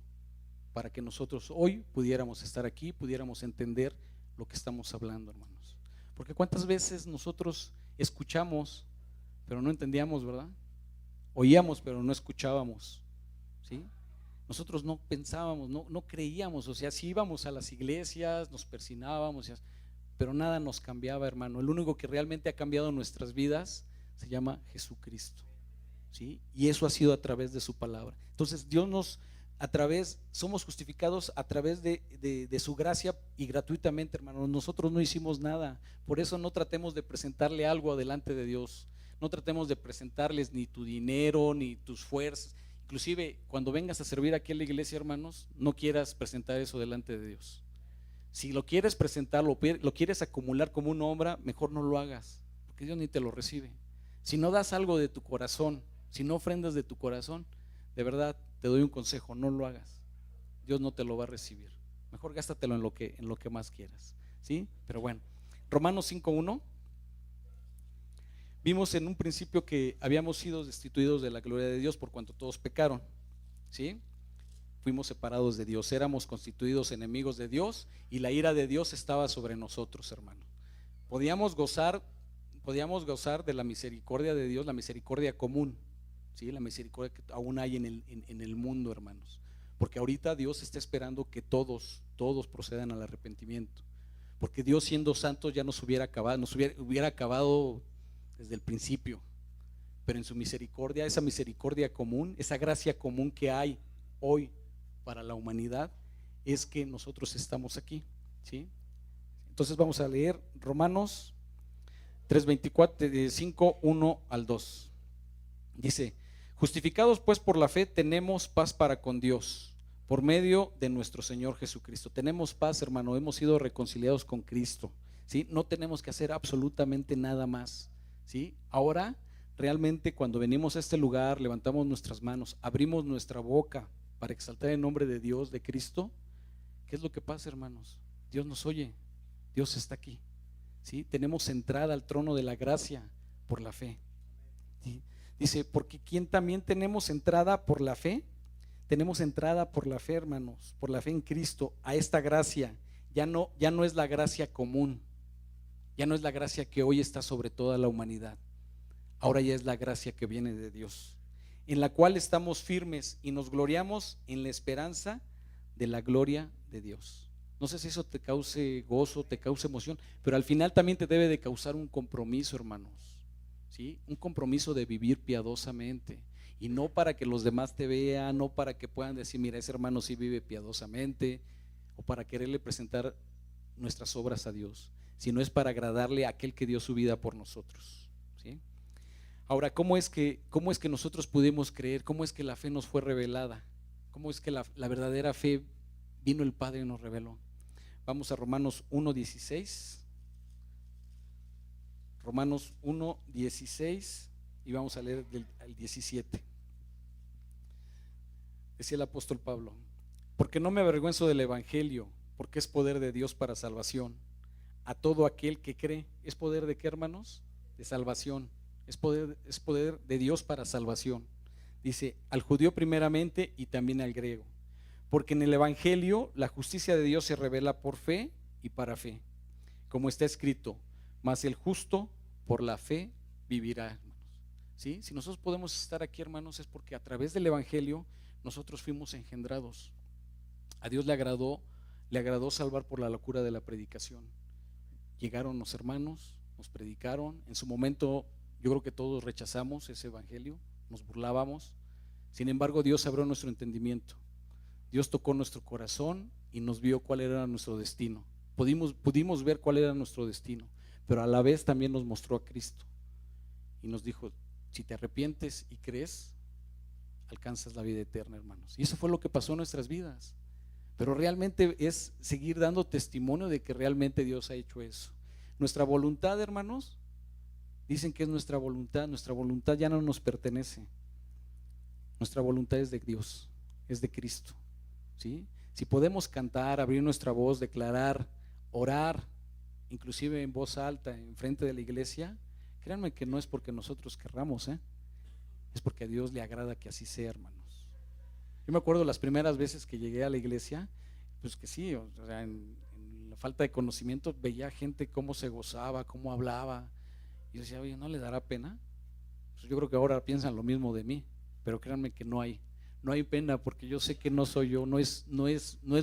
para que nosotros hoy pudiéramos estar aquí, pudiéramos entender lo que estamos hablando, hermanos. Porque cuántas veces nosotros escuchamos pero no entendíamos, ¿verdad? Oíamos pero no escuchábamos, ¿sí? Nosotros no pensábamos, no creíamos, o sea, sí íbamos a las iglesias, nos persignábamos, pero nada nos cambiaba, hermano. El único que realmente ha cambiado nuestras vidas se llama Jesucristo, ¿sí? Y eso ha sido a través de su palabra. Entonces Dios somos justificados a través de su gracia y gratuitamente, hermano. Nosotros no hicimos nada. Por eso no tratemos de presentarle algo delante de Dios. No tratemos de presentarles ni tu dinero ni tus fuerzas. Inclusive cuando vengas a servir aquí en la iglesia, hermanos, no quieras presentar eso delante de Dios. Si lo quieres presentar, lo quieres acumular como una obra, mejor no lo hagas, porque Dios ni te lo recibe. Si no das algo de tu corazón, si no ofrendas de tu corazón, de verdad te doy un consejo: no lo hagas. Dios no te lo va a recibir. Mejor gástatelo en lo que más quieras, ¿sí? Pero bueno, Romanos 5:1. Vimos en un principio que habíamos sido destituidos de la gloria de Dios por cuanto todos pecaron, ¿sí? Fuimos separados de Dios, éramos constituidos enemigos de Dios y la ira de Dios estaba sobre nosotros, hermano. Podíamos gozar de la misericordia de Dios, la misericordia común, ¿sí? La misericordia que aún hay en el mundo, hermanos. Porque ahorita Dios está esperando que todos procedan al arrepentimiento. Porque Dios, siendo santo, ya nos hubiera acabado desde el principio. Pero en su misericordia, esa misericordia común, esa gracia común que hay hoy para la humanidad, es que nosotros estamos aquí, ¿sí? Entonces vamos a leer Romanos 3:24, de 5:1 al 2. Dice: justificados pues por la fe tenemos paz para con Dios por medio de nuestro Señor Jesucristo. Tenemos paz, hermano, hemos sido reconciliados con Cristo, ¿sí? No tenemos que hacer absolutamente nada más, ¿sí? Ahora realmente cuando venimos a este lugar, levantamos nuestras manos, abrimos nuestra boca para exaltar el nombre de Dios, de Cristo, ¿qué es lo que pasa, hermanos? Dios nos oye, Dios está aquí, ¿sí? Tenemos entrada al trono de la gracia por la fe, ¿sí? Dice, porque ¿quién también tenemos entrada por la fe? Tenemos entrada por la fe, hermanos, por la fe en Cristo, a esta gracia. Ya no es la gracia común, ya no es la gracia que hoy está sobre toda la humanidad. Ahora ya es la gracia que viene de Dios, en la cual estamos firmes y nos gloriamos en la esperanza de la gloria de Dios. No sé si eso te cause gozo, te cause emoción, pero al final también te debe de causar un compromiso, hermanos, ¿sí? Un compromiso de vivir piadosamente, y no para que los demás te vean, no para que puedan decir, mira, ese hermano sí vive piadosamente, o para quererle presentar nuestras obras a Dios, sino es para agradarle a aquel que dio su vida por nosotros, ¿sí? Ahora, ¿cómo es que nosotros pudimos creer? ¿Cómo es que la fe nos fue revelada? ¿Cómo es que la verdadera fe vino el Padre y nos reveló? Vamos a Romanos 1:16. Romanos 1:16 y vamos a leer al 17. Decía el apóstol Pablo, porque no me avergüenzo del evangelio, porque es poder de Dios para salvación a todo aquel que cree. ¿Es poder de qué, hermanos? De salvación. Es poder de Dios para salvación. Dice, al judío primeramente y también al griego, porque en el evangelio la justicia de Dios se revela por fe y para fe, como está escrito, mas el justo por la fe vivirá, hermanos. ¿Sí? Si nosotros podemos estar aquí, hermanos, es porque a través del evangelio nosotros fuimos engendrados. A Dios le agradó salvar por la locura de la predicación. Llegaron los hermanos, nos predicaron. En su momento yo creo que todos rechazamos ese evangelio, nos burlábamos. Sin embargo, Dios abrió nuestro entendimiento. Dios tocó nuestro corazón y nos vio cuál era nuestro destino. Pudimos ver cuál era nuestro destino, pero a la vez también nos mostró a Cristo y nos dijo, si te arrepientes y crees, alcanzas la vida eterna, hermanos. Y eso fue lo que pasó en nuestras vidas. Pero realmente es seguir dando testimonio de que realmente Dios ha hecho eso. Nuestra voluntad, hermanos, dicen que es nuestra voluntad ya no nos pertenece. Nuestra voluntad es de Dios, es de Cristo, ¿sí? Si podemos cantar, abrir nuestra voz, declarar, orar, inclusive en voz alta, en frente de la iglesia, créanme que no es porque nosotros querramos, es porque a Dios le agrada que así sea, hermanos. Yo me acuerdo las primeras veces que llegué a la iglesia, pues que sí, o sea, en la falta de conocimiento veía gente cómo se gozaba, cómo hablaba, y yo decía, oye, ¿no le dará pena? Pues yo creo que ahora piensan lo mismo de mí, pero créanme que no hay pena, porque yo sé que no soy yo, no es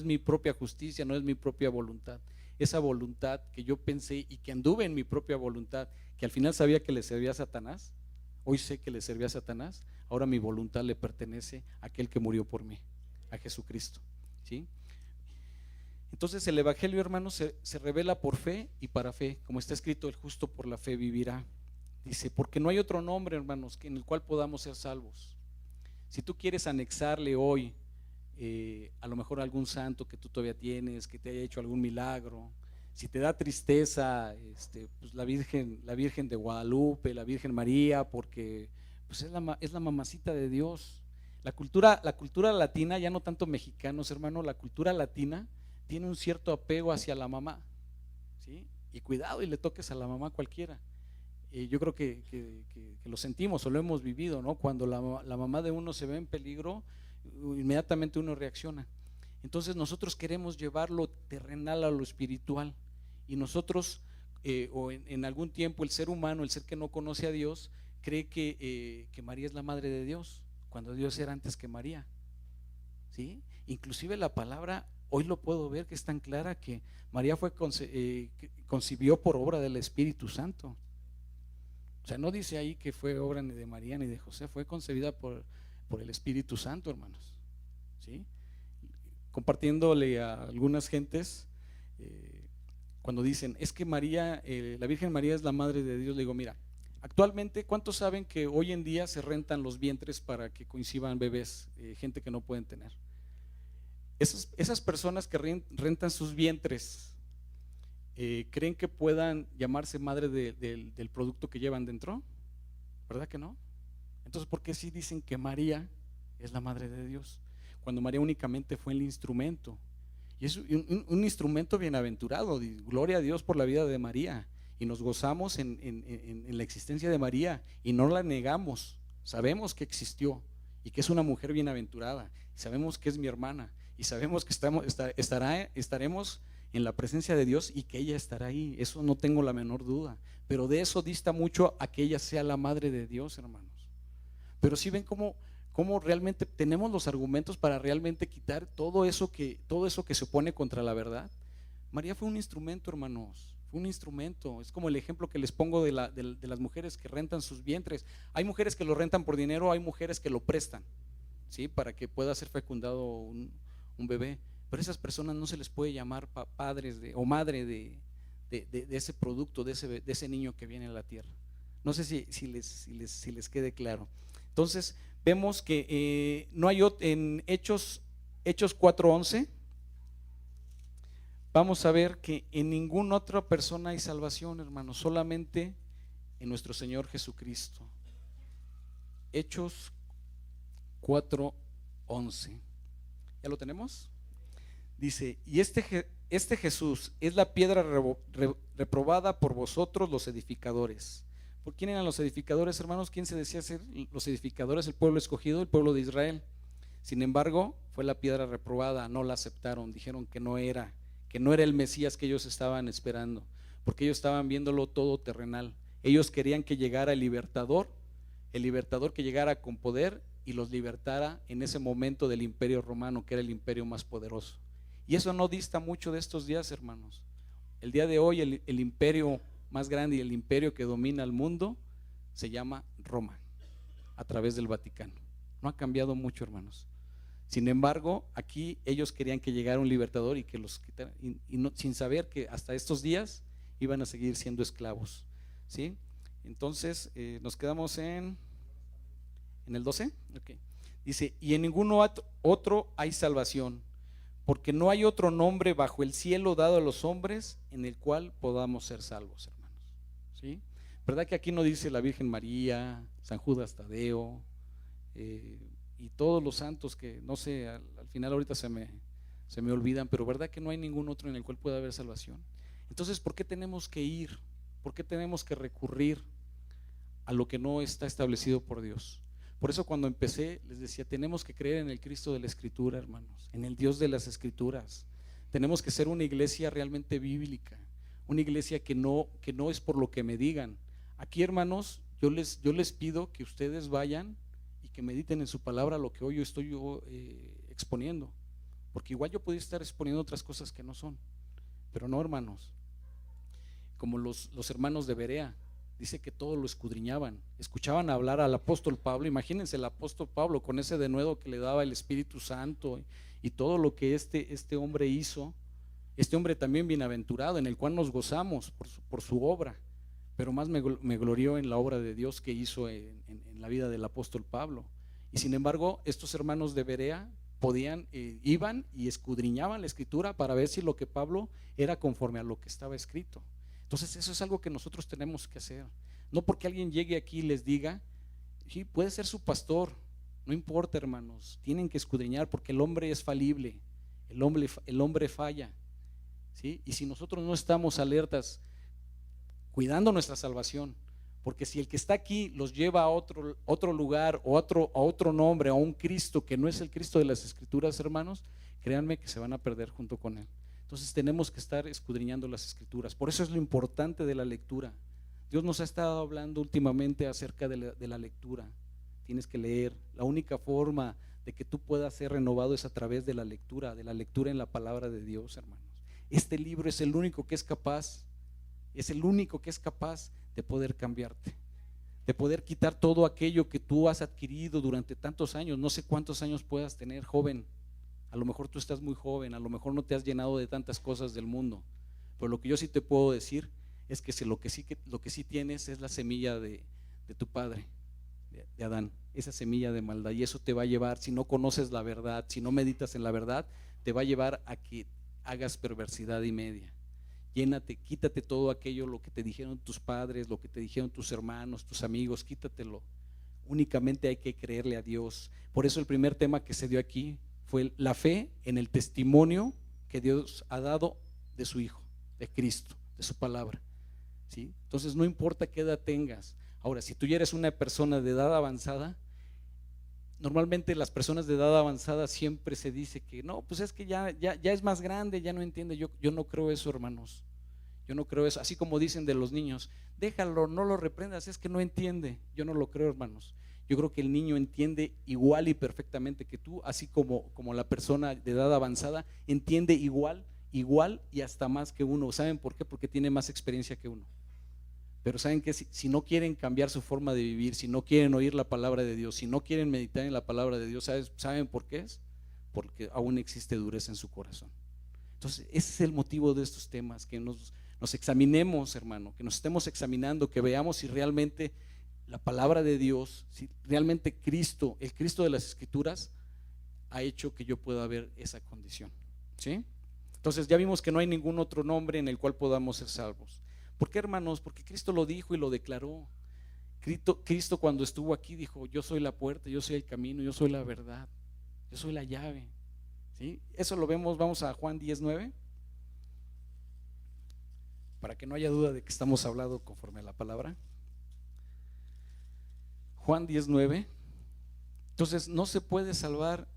mi propia justicia, no es mi propia voluntad. Esa voluntad que yo pensé y que anduve en mi propia voluntad, que al final sabía que le servía a Satanás, hoy sé que le servía a Satanás, ahora mi voluntad le pertenece a aquel que murió por mí, a Jesucristo, ¿sí? Entonces el evangelio, hermanos, se revela por fe y para fe, como está escrito, el justo por la fe vivirá. Dice, porque no hay otro nombre, hermanos, en el cual podamos ser salvos. Si tú quieres anexarle hoy a lo mejor algún santo que tú todavía tienes, que te haya hecho algún milagro, si te da tristeza, pues la Virgen de Guadalupe, la Virgen María, porque pues es la mamacita de Dios. La cultura latina, ya no tanto mexicanos, hermano, la cultura latina tiene un cierto apego hacia la mamá, ¿sí? Y cuidado y le toques a la mamá cualquiera. Yo creo que lo sentimos o lo hemos vivido, ¿no? Cuando la mamá de uno se ve en peligro, inmediatamente uno reacciona. Entonces nosotros queremos llevar lo terrenal a lo espiritual, y nosotros o en algún tiempo el ser humano, el ser que no conoce a Dios, cree que María es la madre de Dios, cuando Dios era antes que María, ¿sí? Inclusive la palabra hoy lo puedo ver que es tan clara que María concibió por obra del Espíritu Santo. O sea, no dice ahí que fue obra ni de María ni de José, fue concebida por el Espíritu Santo, hermanos, ¿sí? Compartiéndole a algunas gentes, cuando dicen, es que María, la Virgen María es la madre de Dios, le digo, mira, actualmente, ¿cuántos saben que hoy en día se rentan los vientres para que coincidan bebés, gente que no pueden tener? Esas personas que rentan sus vientres, ¿creen que puedan llamarse madre del producto que llevan dentro? ¿Verdad que no? Entonces, ¿por qué sí dicen que María es la madre de Dios? Cuando María únicamente fue el instrumento. Y es un instrumento bienaventurado. Gloria a Dios por la vida de María. Y nos gozamos en la existencia de María y no la negamos. Sabemos que existió y que es una mujer bienaventurada. Y sabemos que es mi hermana. Y sabemos que estaremos en la presencia de Dios y que ella estará ahí. Eso no tengo la menor duda. Pero de eso dista mucho a que ella sea la madre de Dios, hermanos. Pero si ven cómo realmente tenemos los argumentos para realmente quitar todo eso que se opone contra la verdad. María fue un instrumento, hermanos. Fue un instrumento. Es como el ejemplo que les pongo de las mujeres que rentan sus vientres. Hay mujeres que lo rentan por dinero, hay mujeres que lo prestan, ¿sí? Para que pueda ser fecundado un bebé. Pero a esas personas no se les puede llamar padres o madre de ese producto, de ese niño que viene a la tierra. No sé si les quede claro. Entonces vemos que no hay en Hechos 4:11. Vamos a ver que en ninguna otra persona hay salvación, hermanos, solamente en nuestro Señor Jesucristo. Hechos 4:11. ¿Ya lo tenemos? Dice: y este Jesús es la piedra reprobada por vosotros los edificadores. ¿Por quién eran los edificadores, hermanos? ¿Quién se decía ser los edificadores? El pueblo escogido, el pueblo de Israel. Sin embargo, fue la piedra reprobada, no la aceptaron, dijeron que no era el Mesías que ellos estaban esperando, porque ellos estaban viéndolo todo terrenal. Ellos querían que llegara el libertador que llegara con poder y los libertara en ese momento del imperio romano, que era el imperio más poderoso. Y eso no dista mucho de estos días, hermanos. El día de hoy el imperio más grande y el imperio que domina el mundo se llama Roma, a través del Vaticano. No ha cambiado mucho, hermanos. Sin embargo, aquí ellos querían que llegara un libertador y que los quitara, sin saber que hasta estos días iban a seguir siendo esclavos, ¿sí? Entonces nos quedamos en el 12. Okay. Dice: y en ninguno otro hay salvación, porque no hay otro nombre bajo el cielo dado a los hombres en el cual podamos ser salvos, hermanos. ¿Sí? ¿Verdad que aquí no dice la Virgen María, San Judas Tadeo y todos los santos que no sé, al final ahorita se me olvidan, pero verdad que no hay ningún otro en el cual pueda haber salvación? Entonces, ¿por qué tenemos que ir? ¿Por qué tenemos que recurrir a lo que no está establecido por Dios? Por eso cuando empecé les decía, tenemos que creer en el Cristo de la Escritura, hermanos, en el Dios de las Escrituras. Tenemos que ser una iglesia realmente bíblica, una iglesia que no es por lo que me digan. Aquí, hermanos, yo les pido que ustedes vayan y que mediten en su palabra lo que hoy estoy exponiendo, porque igual yo podría estar exponiendo otras cosas que no son, pero no, hermanos. Como los hermanos de Berea, dice que todo lo escudriñaban, escuchaban hablar al apóstol Pablo. Imagínense el apóstol Pablo con ese denuedo que le daba el Espíritu Santo y todo lo que este hombre hizo, este hombre también bienaventurado, en el cual nos gozamos por su obra, pero más me glorió en la obra de Dios que hizo en la vida del apóstol Pablo. Y sin embargo, estos hermanos de Berea iban y escudriñaban la Escritura para ver si lo que Pablo era conforme a lo que estaba escrito. Entonces eso es algo que nosotros tenemos que hacer. No porque alguien llegue aquí y les diga, sí, puede ser su pastor, no importa, hermanos, tienen que escudriñar, porque el hombre es falible, el hombre falla, ¿sí? Y si nosotros no estamos alertas, cuidando nuestra salvación, porque si el que está aquí los lleva a otro lugar o a otro nombre, a un Cristo que no es el Cristo de las Escrituras, hermanos, créanme que se van a perder junto con él. Entonces tenemos que estar escudriñando las Escrituras. Por eso es lo importante de la lectura. Dios nos ha estado hablando últimamente acerca de la lectura. Tienes que leer. La única forma de que tú puedas ser renovado es a través de la lectura en la palabra de Dios, hermanos. Este libro es el único que es capaz de poder cambiarte, de poder quitar todo aquello que tú has adquirido durante tantos años. No sé cuántos años puedas tener, joven. A lo mejor tú estás muy joven, a lo mejor no te has llenado de tantas cosas del mundo, pero lo que yo sí te puedo decir es que lo que sí tienes es la semilla de tu padre, de Adán, esa semilla de maldad, y eso te va a llevar, si no conoces la verdad, si no meditas en la verdad, te va a llevar a que hagas perversidad y media. llénate, quítate todo aquello, lo que te dijeron tus padres, lo que te dijeron tus hermanos, tus amigos, quítatelo. Únicamente hay que creerle a Dios. Por eso el primer tema que se dio aquí fue la fe en el testimonio que Dios ha dado de su Hijo, de Cristo, de su palabra, ¿sí? Entonces no importa qué edad tengas. Ahora, si tú ya eres una persona de edad avanzada, normalmente las personas de edad avanzada siempre se dice que no, pues es que ya es más grande, ya no entiende. Yo no creo eso, hermanos. Yo no creo eso. Así como dicen de los niños, déjalo, no lo reprendas, es que no entiende. Yo no lo creo, hermanos. Yo creo que el niño entiende igual y perfectamente que tú, así como la persona de edad avanzada entiende igual y hasta más que uno. ¿Saben por qué? Porque tiene más experiencia que uno. Pero saben que si no quieren cambiar su forma de vivir, si no quieren oír la palabra de Dios, si no quieren meditar en la palabra de Dios, ¿saben por qué es? Porque aún existe dureza en su corazón. Entonces ese es el motivo de estos temas, que nos examinemos, hermano, que nos estemos examinando, que veamos si realmente la palabra de Dios, si realmente Cristo, el Cristo de las Escrituras, ha hecho que yo pueda ver esa condición, ¿sí? Entonces ya vimos que no hay ningún otro nombre en el cual podamos ser salvos. ¿Por qué, hermanos? Porque Cristo lo dijo y lo declaró. Cristo cuando estuvo aquí dijo: yo soy la puerta, yo soy el camino, yo soy la verdad, yo soy la llave, ¿sí? Eso lo vemos, vamos a Juan 10:9, para que no haya duda de que estamos hablando conforme a la palabra. Juan 10:9. Entonces no se puede salvar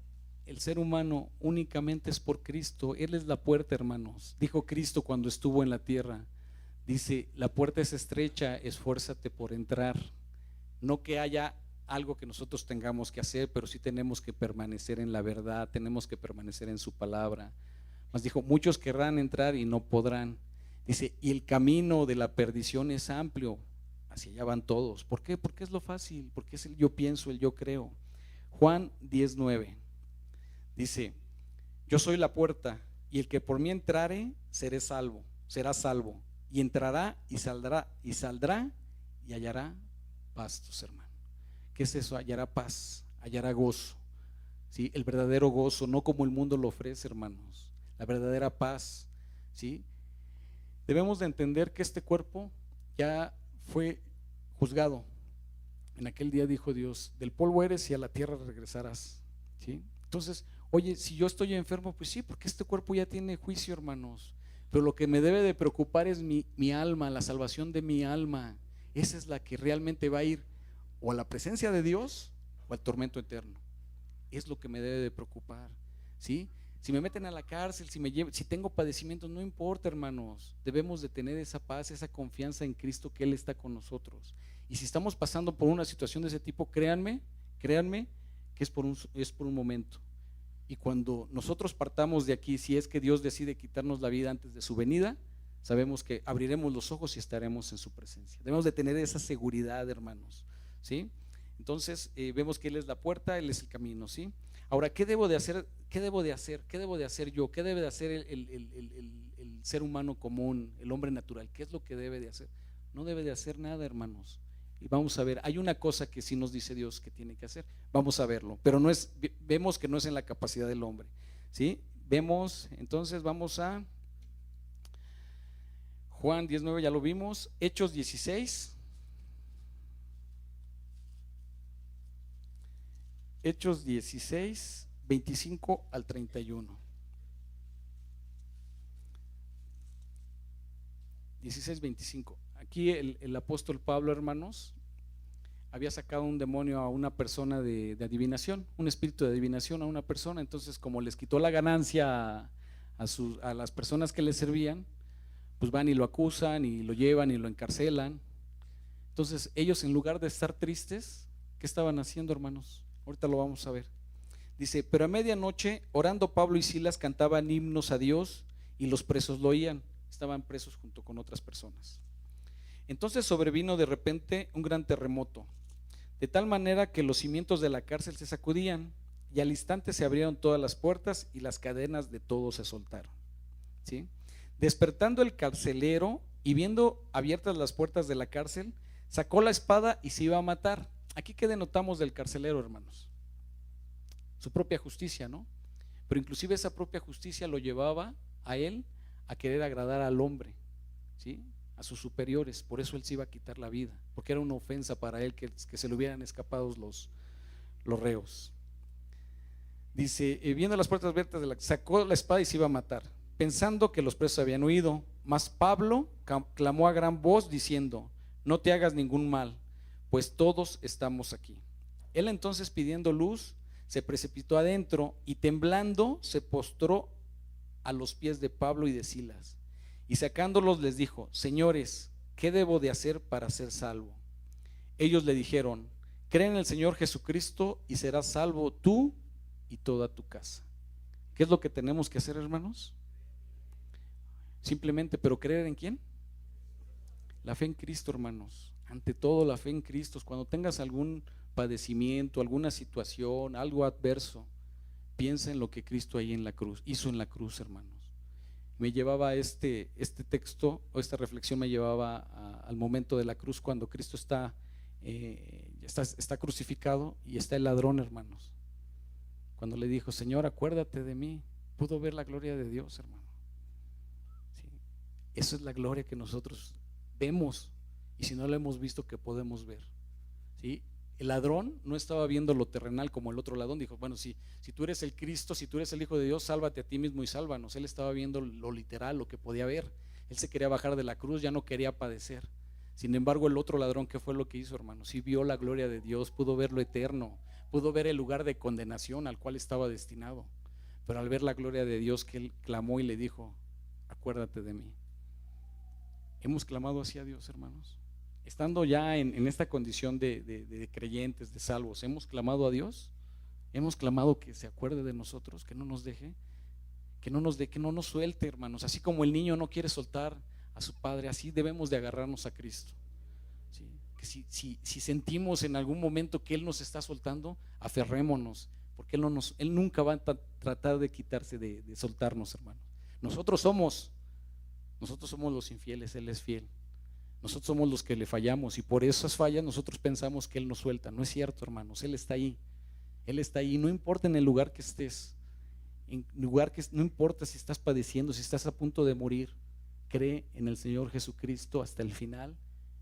el ser humano únicamente es por Cristo. Él es la puerta, hermanos. Dijo Cristo cuando estuvo en la tierra, dice: la puerta es estrecha, esfuérzate por entrar. No que haya algo que nosotros tengamos que hacer, pero sí tenemos que permanecer en la verdad, tenemos que permanecer en su palabra. Mas dijo: muchos querrán entrar y no podrán. Dice: y el camino de la perdición es amplio, hacia allá van todos. ¿Por qué? Porque es lo fácil, porque es el yo pienso, el yo creo. Juan 10:9 dice: yo soy la puerta, y el que por mí entrare será salvo, y entrará y saldrá y hallará pastos, hermano. ¿Qué es eso? Hallará paz, hallará gozo, ¿sí? El verdadero gozo, no como el mundo lo ofrece, hermanos, la verdadera paz, ¿sí? Debemos de entender que este cuerpo ya fue juzgado. En aquel día dijo Dios: del polvo eres y a la tierra regresarás, ¿sí? Entonces, oye, si yo estoy enfermo, pues sí, porque este cuerpo ya tiene juicio, hermanos. Pero lo que me debe de preocupar es mi alma, la salvación de mi alma. Esa es la que realmente va a ir o a la presencia de Dios o al tormento eterno. Es lo que me debe de preocupar, ¿sí? Si me meten a la cárcel, si tengo padecimientos, no importa, hermanos. Debemos de tener esa paz, esa confianza en Cristo, que Él está con nosotros. Y si estamos pasando por una situación de ese tipo, créanme que es por un momento. Y cuando nosotros partamos de aquí, si es que Dios decide quitarnos la vida antes de su venida, sabemos que abriremos los ojos y estaremos en su presencia. Debemos de tener esa seguridad, hermanos, ¿sí? Entonces vemos que Él es la puerta, Él es el camino, ¿sí? Ahora, ¿qué debo de hacer? ¿Qué debo de hacer yo? ¿Qué debe de hacer el ser humano común, el hombre natural? ¿Qué es lo que debe de hacer? No debe de hacer nada, hermanos. Y vamos a ver, hay una cosa que sí nos dice Dios que tiene que hacer, vamos a verlo, pero vemos que no es en la capacidad del hombre, ¿sí? Entonces vamos a Juan 19, ya lo vimos. Hechos 16. Hechos 16, 25 al 31. 16, 25. Aquí el apóstol Pablo, hermanos, había sacado un demonio a una persona de adivinación, un espíritu de adivinación a una persona. Entonces, como les quitó la ganancia a las personas que le servían, pues van y lo acusan y lo llevan y lo encarcelan. Entonces ellos, en lugar de estar tristes, ¿qué estaban haciendo, hermanos? Ahorita lo vamos a ver. Dice: pero a medianoche, orando Pablo y Silas, cantaban himnos a Dios y los presos lo oían. Estaban presos junto con otras personas. Entonces sobrevino de repente un gran terremoto, de tal manera que los cimientos de la cárcel se sacudían, y al instante se abrieron todas las puertas y las cadenas de todos se soltaron, ¿sí? Despertando el carcelero y viendo abiertas las puertas de la cárcel, sacó la espada y se iba a matar. Aquí, ¿qué denotamos del carcelero, hermanos? Su propia justicia, ¿no? Pero inclusive esa propia justicia lo llevaba a él a querer agradar al hombre, ¿sí? A sus superiores. Por eso él se iba a quitar la vida, porque era una ofensa para él que se le hubieran escapado los reos. Dice, viendo las puertas abiertas, sacó la espada y se iba a matar, pensando que los presos habían huido. Mas Pablo clamó a gran voz diciendo: no te hagas ningún mal, pues todos estamos aquí. Él entonces, pidiendo luz, se precipitó adentro y temblando se postró a los pies de Pablo y de Silas, y sacándolos les dijo: señores, ¿qué debo de hacer para ser salvo? Ellos le dijeron: cree en el Señor Jesucristo y serás salvo tú y toda tu casa. ¿Qué es lo que tenemos que hacer, hermanos? Simplemente, pero ¿creer en quién? La fe en Cristo, hermanos. Ante todo, la fe en Cristo. Cuando tengas algún padecimiento, alguna situación, algo adverso, piensa en lo que Cristo ahí en la cruz hizo en la cruz, hermanos. Me llevaba este texto, o esta reflexión me llevaba al momento de la cruz, cuando Cristo está crucificado y está el ladrón, hermanos. Cuando le dijo: Señor, acuérdate de mí, pudo ver la gloria de Dios, hermano. ¿Sí? Eso es la gloria que nosotros vemos, y si no la hemos visto, que podemos ver. ¿Sí? El ladrón no estaba viendo lo terrenal como el otro ladrón. Dijo: bueno, si tú eres el Cristo, si tú eres el Hijo de Dios, sálvate a ti mismo y sálvanos. Él estaba viendo lo literal, lo que podía ver. Él se quería bajar de la cruz, ya no quería padecer. Sin embargo, el otro ladrón, ¿qué fue lo que hizo, hermano? Sí vio la gloria de Dios, pudo ver lo eterno, pudo ver el lugar de condenación al cual estaba destinado. Pero al ver la gloria de Dios, que él clamó y le dijo: acuérdate de mí. Hemos clamado así a Dios, hermanos. Estando ya en esta condición de creyentes, de salvos, hemos clamado a Dios. Hemos clamado que se acuerde de nosotros, que no nos deje, que no nos suelte, hermanos. Así como el niño no quiere soltar a su padre, así debemos de agarrarnos a Cristo. ¿Sí? Que si sentimos en algún momento que Él nos está soltando, aferrémonos, porque Él nunca va a tratar de quitarse, de soltarnos, hermanos. Nosotros somos los infieles, Él es fiel. Nosotros somos los que le fallamos, y por esas fallas nosotros pensamos que Él nos suelta. No es cierto, hermanos. Él está ahí. Él está ahí. No importa en el lugar que estés, no importa si estás padeciendo, si estás a punto de morir, cree en el Señor Jesucristo hasta el final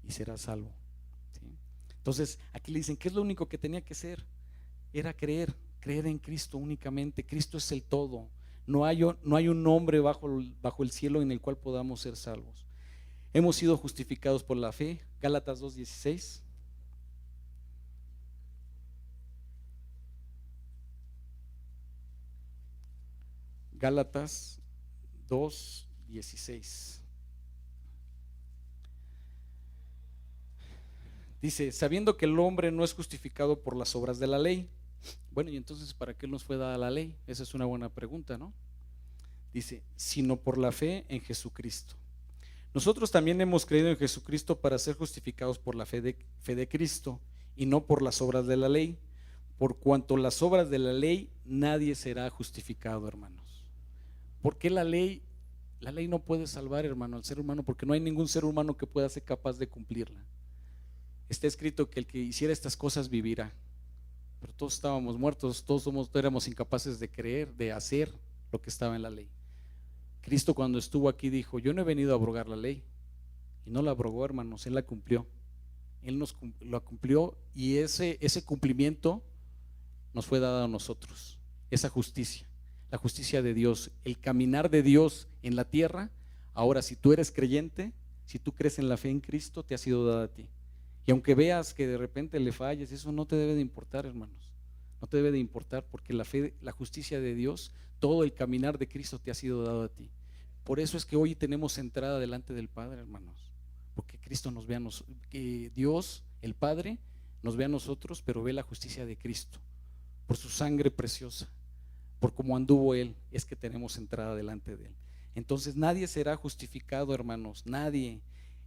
y serás salvo. ¿Sí? Entonces aquí le dicen: ¿qué es lo único que tenía que hacer? Era creer en Cristo únicamente. Cristo es el todo. No hay un nombre bajo el cielo en el cual podamos ser salvos. Hemos sido justificados por la fe. Gálatas 2:16. Gálatas 2:16. Dice: sabiendo que el hombre no es justificado por las obras de la ley. Bueno, y entonces, ¿para qué nos fue dada la ley? Esa es una buena pregunta, ¿no? Dice: sino por la fe en Jesucristo. Nosotros también hemos creído en Jesucristo para ser justificados por la fe de Cristo, y no por las obras de la ley, por cuanto las obras de la ley nadie será justificado, hermanos. ¿Por qué la ley? La ley no puede salvar, hermano, al ser humano, porque no hay ningún ser humano que pueda ser capaz de cumplirla. Está escrito que el que hiciera estas cosas vivirá, pero todos estábamos muertos, todos éramos incapaces de creer, de hacer lo que estaba en la ley. Cristo, cuando estuvo aquí, dijo: yo no he venido a abrogar la ley, y no la abrogó, hermanos. Él la cumplió. Él la cumplió, y ese cumplimiento nos fue dado a nosotros. Esa justicia, la justicia de Dios, el caminar de Dios en la tierra. Ahora, si tú eres creyente, si tú crees en la fe en Cristo, te ha sido dada a ti. Y aunque veas que de repente le falles, eso no te debe de importar, hermanos. No te debe de importar, porque la fe, la justicia de Dios, todo el caminar de Cristo te ha sido dado a ti. Por eso es que hoy tenemos entrada delante del Padre, hermanos, porque Cristo nos ve a nosotros, que Dios, el Padre, nos ve a nosotros, pero ve la justicia de Cristo. Por su sangre preciosa, por cómo anduvo Él, es que tenemos entrada delante de Él. Entonces nadie será justificado, hermanos, nadie.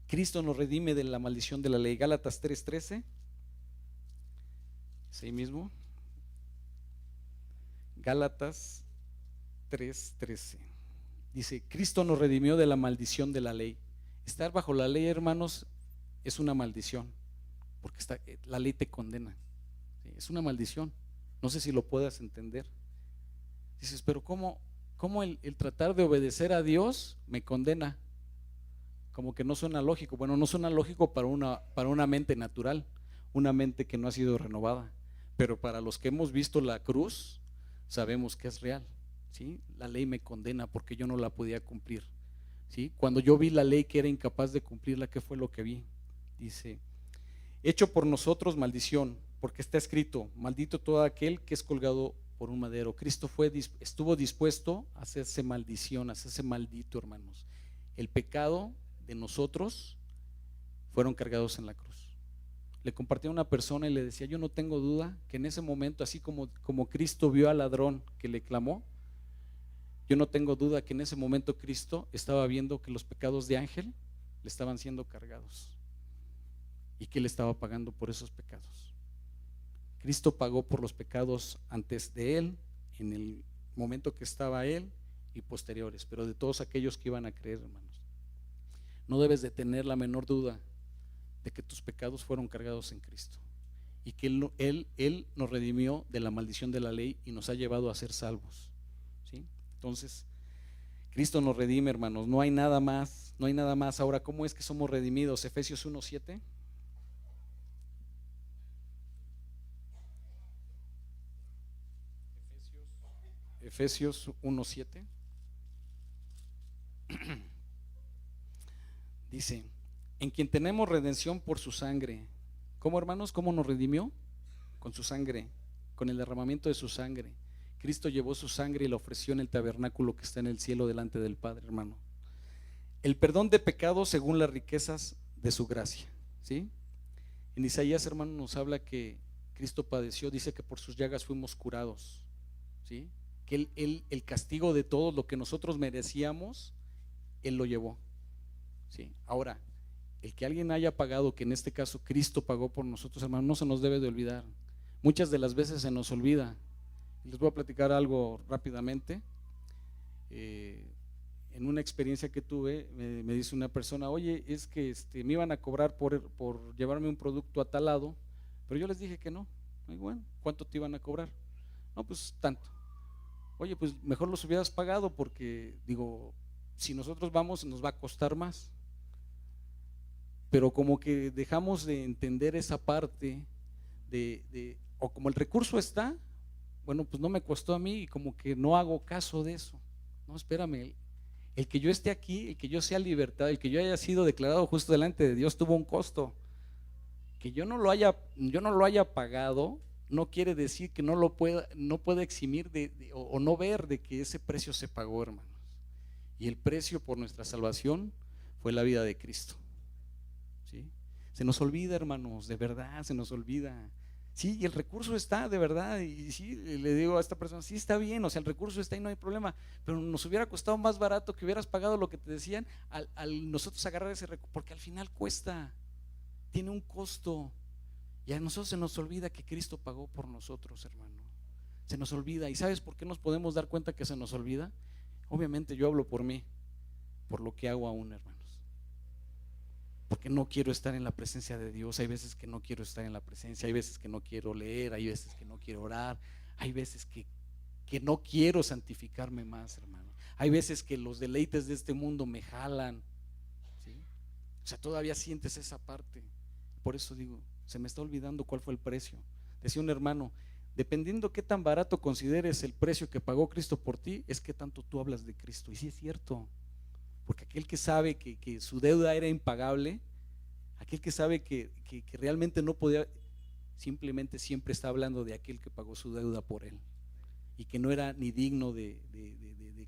Cristo nos redime de la maldición de la ley. Gálatas 3:13. ¿Sí mismo? Gálatas 3:13. Dice: Cristo nos redimió de la maldición de la ley. Estar bajo la ley, hermanos, es una maldición, porque la ley te condena. ¿Sí? Es una maldición. No sé si lo puedas entender. Dices: pero ¿cómo el tratar de obedecer a Dios me condena? como que no suena lógico. Bueno, no suena lógico para una mente natural, una mente que no ha sido renovada, pero para los que hemos visto la cruz, sabemos que es real, ¿sí? La ley me condena porque yo no la podía cumplir, ¿sí? Cuando yo vi la ley que era incapaz de cumplirla, ¿qué fue lo que vi? Dice, hecho por nosotros maldición, porque está escrito, maldito todo aquel que es colgado por un madero. Cristo estuvo dispuesto a hacerse maldición, a hacerse maldito, hermanos. El pecado de nosotros fueron cargados en la cruz. Le compartí a una persona y le decía, yo no tengo duda que en ese momento, así como Cristo vio al ladrón que le clamó, yo no tengo duda que en ese momento Cristo estaba viendo que los pecados de Ángel le estaban siendo cargados y que él estaba pagando por esos pecados. Cristo pagó por los pecados antes de él, en el momento que estaba él y posteriores, pero de todos aquellos que iban a creer, hermanos. No debes de tener la menor duda de que tus pecados fueron cargados en Cristo y que Él nos redimió de la maldición de la ley y nos ha llevado a ser salvos, ¿sí? Entonces, Cristo nos redime, hermanos, no hay nada más, no hay nada más. Ahora, ¿cómo es que somos redimidos? Efesios 1:7. Efesios 1:7 dice, en quien tenemos redención por su sangre. ¿Cómo, hermanos? ¿Cómo nos redimió? Con su sangre, con el derramamiento de su sangre. Cristo llevó su sangre y la ofreció en el tabernáculo que está en el cielo delante del Padre, hermano. El perdón de pecados según las riquezas de su gracia, ¿sí? En Isaías, hermano, nos habla que Cristo padeció, dice que por sus llagas fuimos curados, ¿sí? Que el castigo de todo lo que nosotros merecíamos, Él lo llevó, ¿sí? Ahora, el que alguien haya pagado, que en este caso Cristo pagó por nosotros, hermano, no se nos debe de olvidar. Muchas de las veces se nos olvida. Les voy a platicar algo rápidamente. En una experiencia que tuve, me dice una persona, oye, es que me iban a cobrar por llevarme un producto a tal lado, pero yo les dije que no. Y bueno, ¿cuánto te iban a cobrar? No, pues tanto. Oye, pues mejor los hubieras pagado porque, digo, si nosotros vamos nos va a costar más. Pero como que dejamos de entender esa parte o como el recurso está, bueno, pues no me costó a mí y como que no hago caso de eso. No, espérame, el que yo esté aquí, el que yo sea libertad, el que yo haya sido declarado justo delante de Dios tuvo un costo. Que yo no lo haya pagado, no quiere decir que no pueda eximir o no ver de que ese precio se pagó, hermanos. Y el precio por nuestra salvación fue la vida de Cristo. ¿Sí? Se nos olvida, hermanos, de verdad se nos olvida. Sí, y el recurso está, de verdad, y sí, le digo a esta persona, sí está bien, o sea, el recurso está y no hay problema, pero nos hubiera costado más barato que hubieras pagado lo que te decían al nosotros agarrar ese recurso, porque al final cuesta, tiene un costo, y a nosotros se nos olvida que Cristo pagó por nosotros, hermano, se nos olvida. ¿Y sabes por qué nos podemos dar cuenta que se nos olvida? Obviamente yo hablo por mí, por lo que hago aún, hermanos, porque no quiero estar en la presencia de Dios. Hay veces que no quiero estar en la presencia, hay veces que no quiero leer, hay veces que no quiero orar, hay veces que no quiero santificarme más, hermano. Hay veces que los deleites de este mundo me jalan, ¿sí? O sea, todavía sientes esa parte. Por eso digo, se me está olvidando cuál fue el precio. Decía un hermano, dependiendo qué tan barato consideres el precio que pagó Cristo por ti, es que tanto tú hablas de Cristo. Y sí es cierto, porque aquel que sabe que su deuda era impagable, aquel que sabe que realmente no podía, simplemente siempre está hablando de aquel que pagó su deuda por él y que no era ni digno de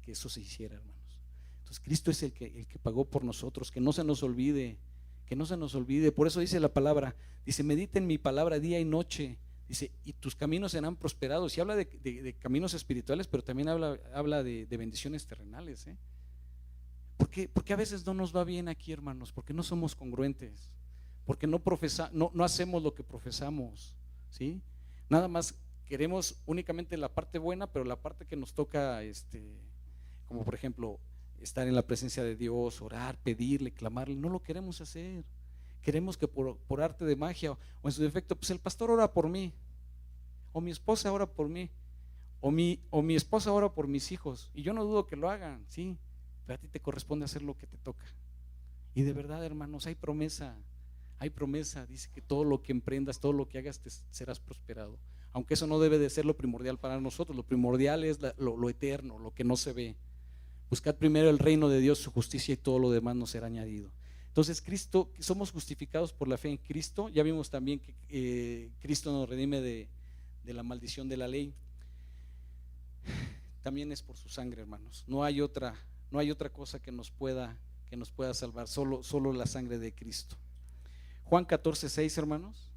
que eso se hiciera, hermanos. Entonces Cristo es el que pagó por nosotros. Que no se nos olvide, que no se nos olvide. Por eso dice la palabra, dice, medita en mi palabra día y noche, dice, y tus caminos serán prosperados. Y habla de caminos espirituales, pero también habla de bendiciones terrenales, ¿eh? Porque a veces no nos va bien aquí, hermanos, porque no somos congruentes, porque no hacemos lo que profesamos, ¿sí? Nada más queremos únicamente la parte buena, pero la parte que nos toca, como por ejemplo estar en la presencia de Dios, orar, pedirle, clamarle, no lo queremos hacer. Queremos que por arte de magia o en su defecto, pues el pastor ora por mí, o mi esposa ora por mí, o mi esposa ora por mis hijos, y yo no dudo que lo hagan, sí, pero a ti te corresponde hacer lo que te toca. Y de verdad, hermanos, hay promesa. Hay promesa, dice que todo lo que emprendas, todo lo que hagas, serás prosperado. Aunque eso no debe de ser lo primordial para nosotros. Lo primordial es lo eterno, lo que no se ve. Buscad primero el reino de Dios, su justicia, y todo lo demás nos será añadido. Entonces Cristo, somos justificados por la fe en Cristo. Ya vimos también que Cristo nos redime de la maldición de la ley. También es por su sangre, hermanos. No hay otra cosa que nos pueda salvar, solo la sangre de Cristo. Juan 14:6, hermanos.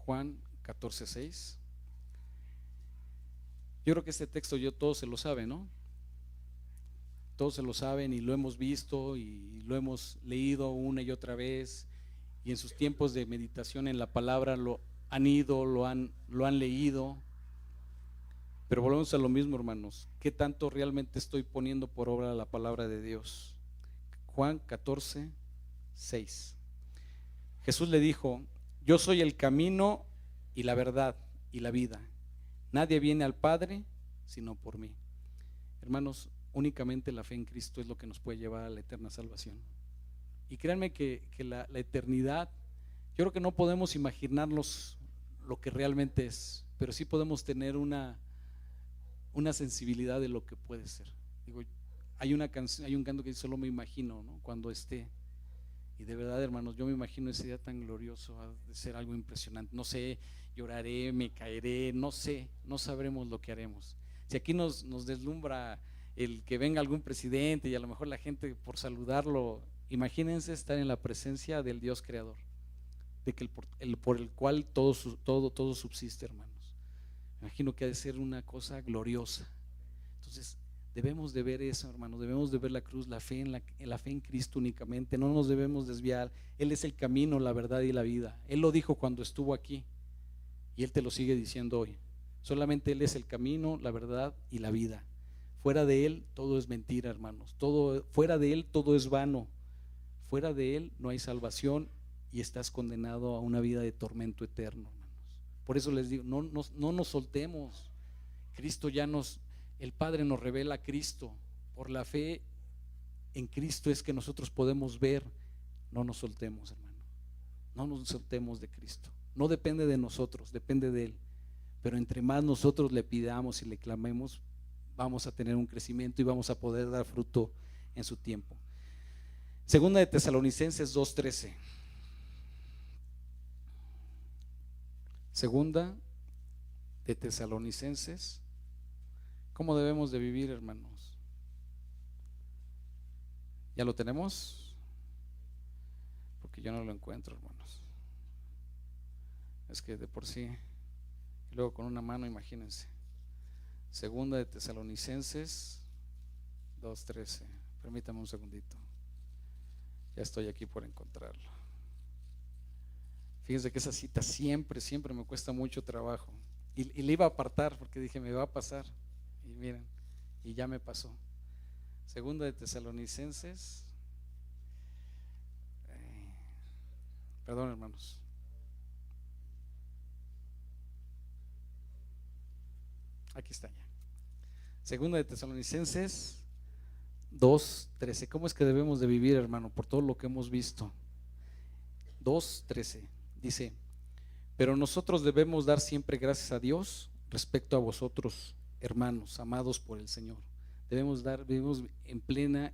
Juan 14:6. Yo creo que este texto todos se lo saben, ¿no? Todos se lo saben y lo hemos visto y lo hemos leído una y otra vez, y en sus tiempos de meditación en la palabra lo han leído. Pero volvemos a lo mismo, hermanos. ¿Qué tanto realmente estoy poniendo por obra la palabra de Dios? Juan 14:6. Jesús le dijo: yo soy el camino y la verdad y la vida. Nadie viene al Padre sino por mí. Hermanos, únicamente la fe en Cristo es lo que nos puede llevar a la eterna salvación. Y créanme que la eternidad, yo creo que no podemos imaginarnos lo que realmente es, pero sí podemos tener una sensibilidad de lo que puede ser. Digo, hay un canto que dice: solo me imagino, ¿no?, cuando esté. Y de verdad, hermanos, yo me imagino ese día tan glorioso, ha de ser algo impresionante. No sé, lloraré, me caeré, no sé, no sabremos lo que haremos. Si aquí nos deslumbra el que venga algún presidente y a lo mejor la gente por saludarlo, imagínense estar en la presencia del Dios creador, de que por el cual todo subsiste, hermanos. Me imagino que ha de ser una cosa gloriosa. Entonces debemos de ver eso, hermanos. Debemos de ver la cruz, la fe en Cristo únicamente. No nos debemos desviar. Él es el camino, la verdad y la vida. Él lo dijo cuando estuvo aquí y Él te lo sigue diciendo hoy. Solamente Él es el camino, la verdad y la vida. Fuera de Él todo es mentira, hermanos. Fuera de Él todo es vano. Fuera de Él no hay salvación y estás condenado a una vida de tormento eterno, hermanos. Por eso les digo, no nos soltemos. El Padre nos revela a Cristo. Por la fe en Cristo es que nosotros podemos ver. No nos soltemos, hermano. No nos soltemos de Cristo. No depende de nosotros, depende de Él. Pero entre más nosotros le pidamos y le clamemos, vamos a tener un crecimiento y vamos a poder dar fruto en su tiempo. Segunda de Tesalonicenses 2:13. Segunda de Tesalonicenses. ¿Cómo debemos de vivir, hermanos? ¿Ya lo tenemos? Porque yo no lo encuentro, hermanos. Es que de por sí, y luego con una mano, imagínense. Segunda de Tesalonicenses 2:13. Permítame un segundito. Ya estoy aquí por encontrarlo. Fíjense que esa cita siempre me cuesta mucho trabajo. Y le iba a apartar porque dije, me va a pasar. Y miren, y ya me pasó. Segunda de Tesalonicenses. Perdón, hermanos. Aquí está ya. Segunda de Tesalonicenses 2:13. ¿Cómo es que debemos de vivir, hermano? Por todo lo que hemos visto. 2:13 dice: pero nosotros debemos dar siempre gracias a Dios respecto a vosotros, hermanos, amados por el Señor. Debemos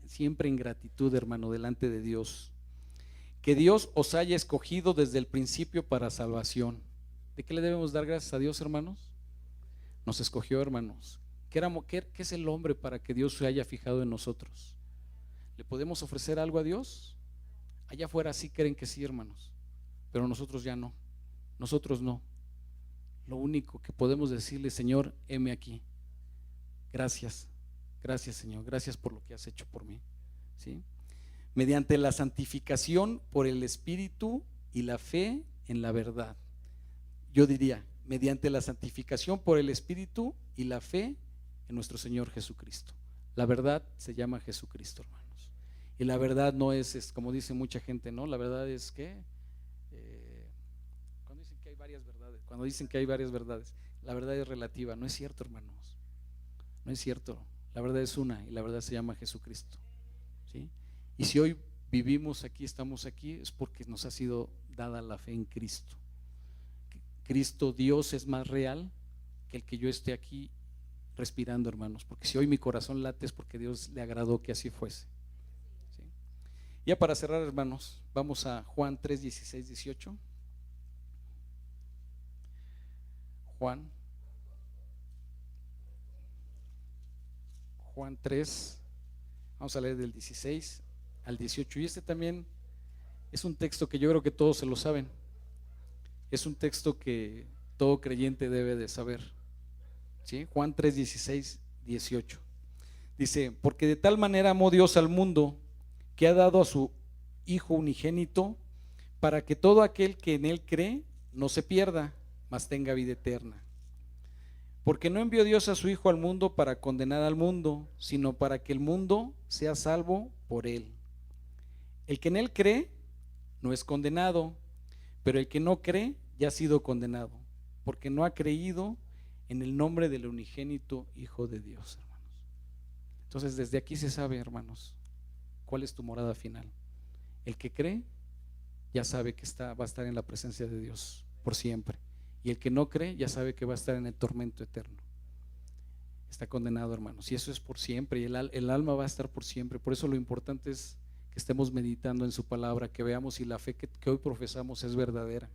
siempre en gratitud, hermano, delante de Dios. Que Dios os haya escogido desde el principio para salvación. ¿De qué le debemos dar gracias a Dios, hermanos? Nos escogió, hermanos. ¿Qué es el hombre para que Dios se haya fijado en nosotros? ¿Le podemos ofrecer algo a Dios? Allá afuera sí creen que sí, hermanos, pero nosotros ya no. Nosotros no. Lo único que podemos decirle: Señor, heme aquí. Gracias, gracias, Señor, gracias por lo que has hecho por mí. ¿Sí? Mediante la santificación por el Espíritu y la fe en la verdad. Yo diría, mediante la santificación por el Espíritu y la fe en nuestro Señor Jesucristo. La verdad se llama Jesucristo, hermanos. Y la verdad no es como dice mucha gente, ¿no? La verdad es que cuando dicen que hay varias verdades, la verdad es relativa. No es cierto, hermanos. No es cierto. La verdad es una y la verdad se llama Jesucristo, ¿sí? Y si hoy vivimos aquí, estamos aquí, es porque nos ha sido dada la fe en Cristo. Cristo Dios es más real que el que yo esté aquí respirando, hermanos, porque si hoy mi corazón late es porque Dios le agradó que así fuese, ¿sí? Ya para cerrar, hermanos, vamos a Juan 3, 16, 18. Juan 3, vamos a leer del 16 al 18. Y este también es un texto que yo creo que todos se lo saben. Es un texto que todo creyente debe de saber, ¿sí? Juan 3, 16, 18. Dice: porque de tal manera amó Dios al mundo, que ha dado a su Hijo unigénito, para que todo aquel que en Él cree no se pierda, mas tenga vida eterna. Porque no envió Dios a su Hijo al mundo para condenar al mundo, sino para que el mundo sea salvo por Él. El que en Él cree no es condenado, pero el que no cree ya ha sido condenado, porque no ha creído en el nombre del unigénito Hijo de Dios, hermanos. Entonces desde aquí se sabe, hermanos, cuál es tu morada final. El que cree ya sabe que va a estar en la presencia de Dios por siempre, y el que no cree ya sabe que va a estar en el tormento eterno. Está condenado, hermanos, y eso es por siempre, y el alma va a estar por siempre. Por eso lo importante es que estemos meditando en su palabra, que veamos si la fe que hoy profesamos es verdadera,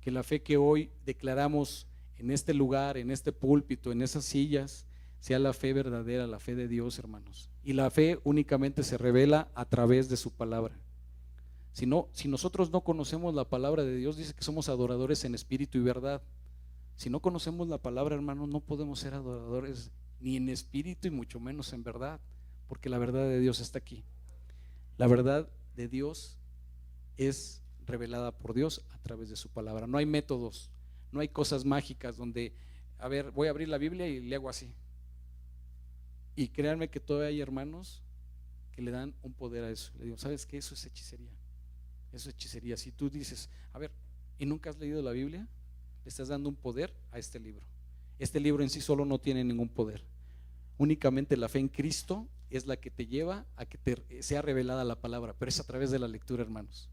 que la fe que hoy declaramos en este lugar, en este púlpito, en esas sillas, sea la fe verdadera, la fe de Dios, hermanos. Y la fe únicamente se revela a través de su palabra. Si nosotros no conocemos la palabra de Dios, dice que somos adoradores en espíritu y verdad. Si no conocemos la palabra, hermanos, no podemos ser adoradores ni en espíritu y mucho menos en verdad, porque la verdad de Dios está aquí. La verdad de Dios es revelada por Dios a través de su palabra. No hay métodos, no hay cosas mágicas donde, a ver, voy a abrir la Biblia y le hago así. Y créanme que todavía hay hermanos que le dan un poder a eso. Le digo, ¿sabes qué? Eso es hechicería. Eso es hechicería. Si tú dices, a ver, ¿y nunca has leído la Biblia? Le estás dando un poder a este libro. Este libro en sí solo no tiene ningún poder. Únicamente la fe en Cristo es la que te lleva a que te sea revelada la palabra, pero es a través de la lectura, hermanos.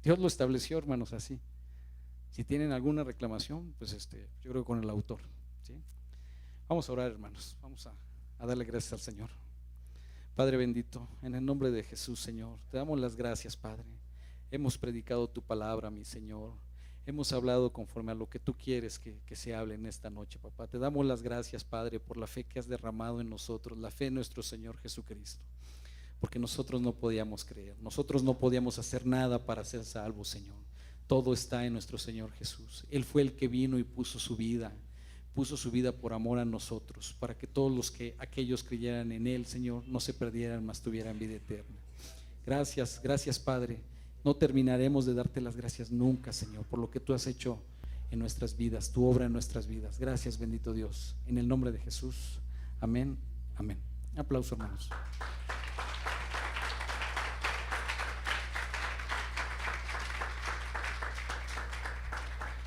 Dios lo estableció, hermanos, así. Si tienen alguna reclamación, pues yo creo que con el autor, ¿sí? Vamos a orar, hermanos. Vamos a darle gracias al Señor. Padre bendito, en el nombre de Jesús, Señor, te damos las gracias, Padre. Hemos predicado tu palabra, mi Señor. Hemos hablado conforme a lo que tú quieres que se hable en esta noche, papá. Te damos las gracias, Padre, por la fe que has derramado en nosotros, la fe en nuestro Señor Jesucristo. Porque nosotros no podíamos creer, nosotros no podíamos hacer nada para ser salvos, Señor. Todo está en nuestro Señor Jesús. Él fue el que vino y puso su vida por amor a nosotros, para que todos aquellos creyeran en Él, Señor, no se perdieran, mas tuvieran vida eterna. Gracias, gracias, Padre. No terminaremos de darte las gracias nunca, Señor, por lo que tú has hecho en nuestras vidas, tu obra en nuestras vidas. Gracias, bendito Dios. En el nombre de Jesús. Amén, amén. Un aplauso, hermanos.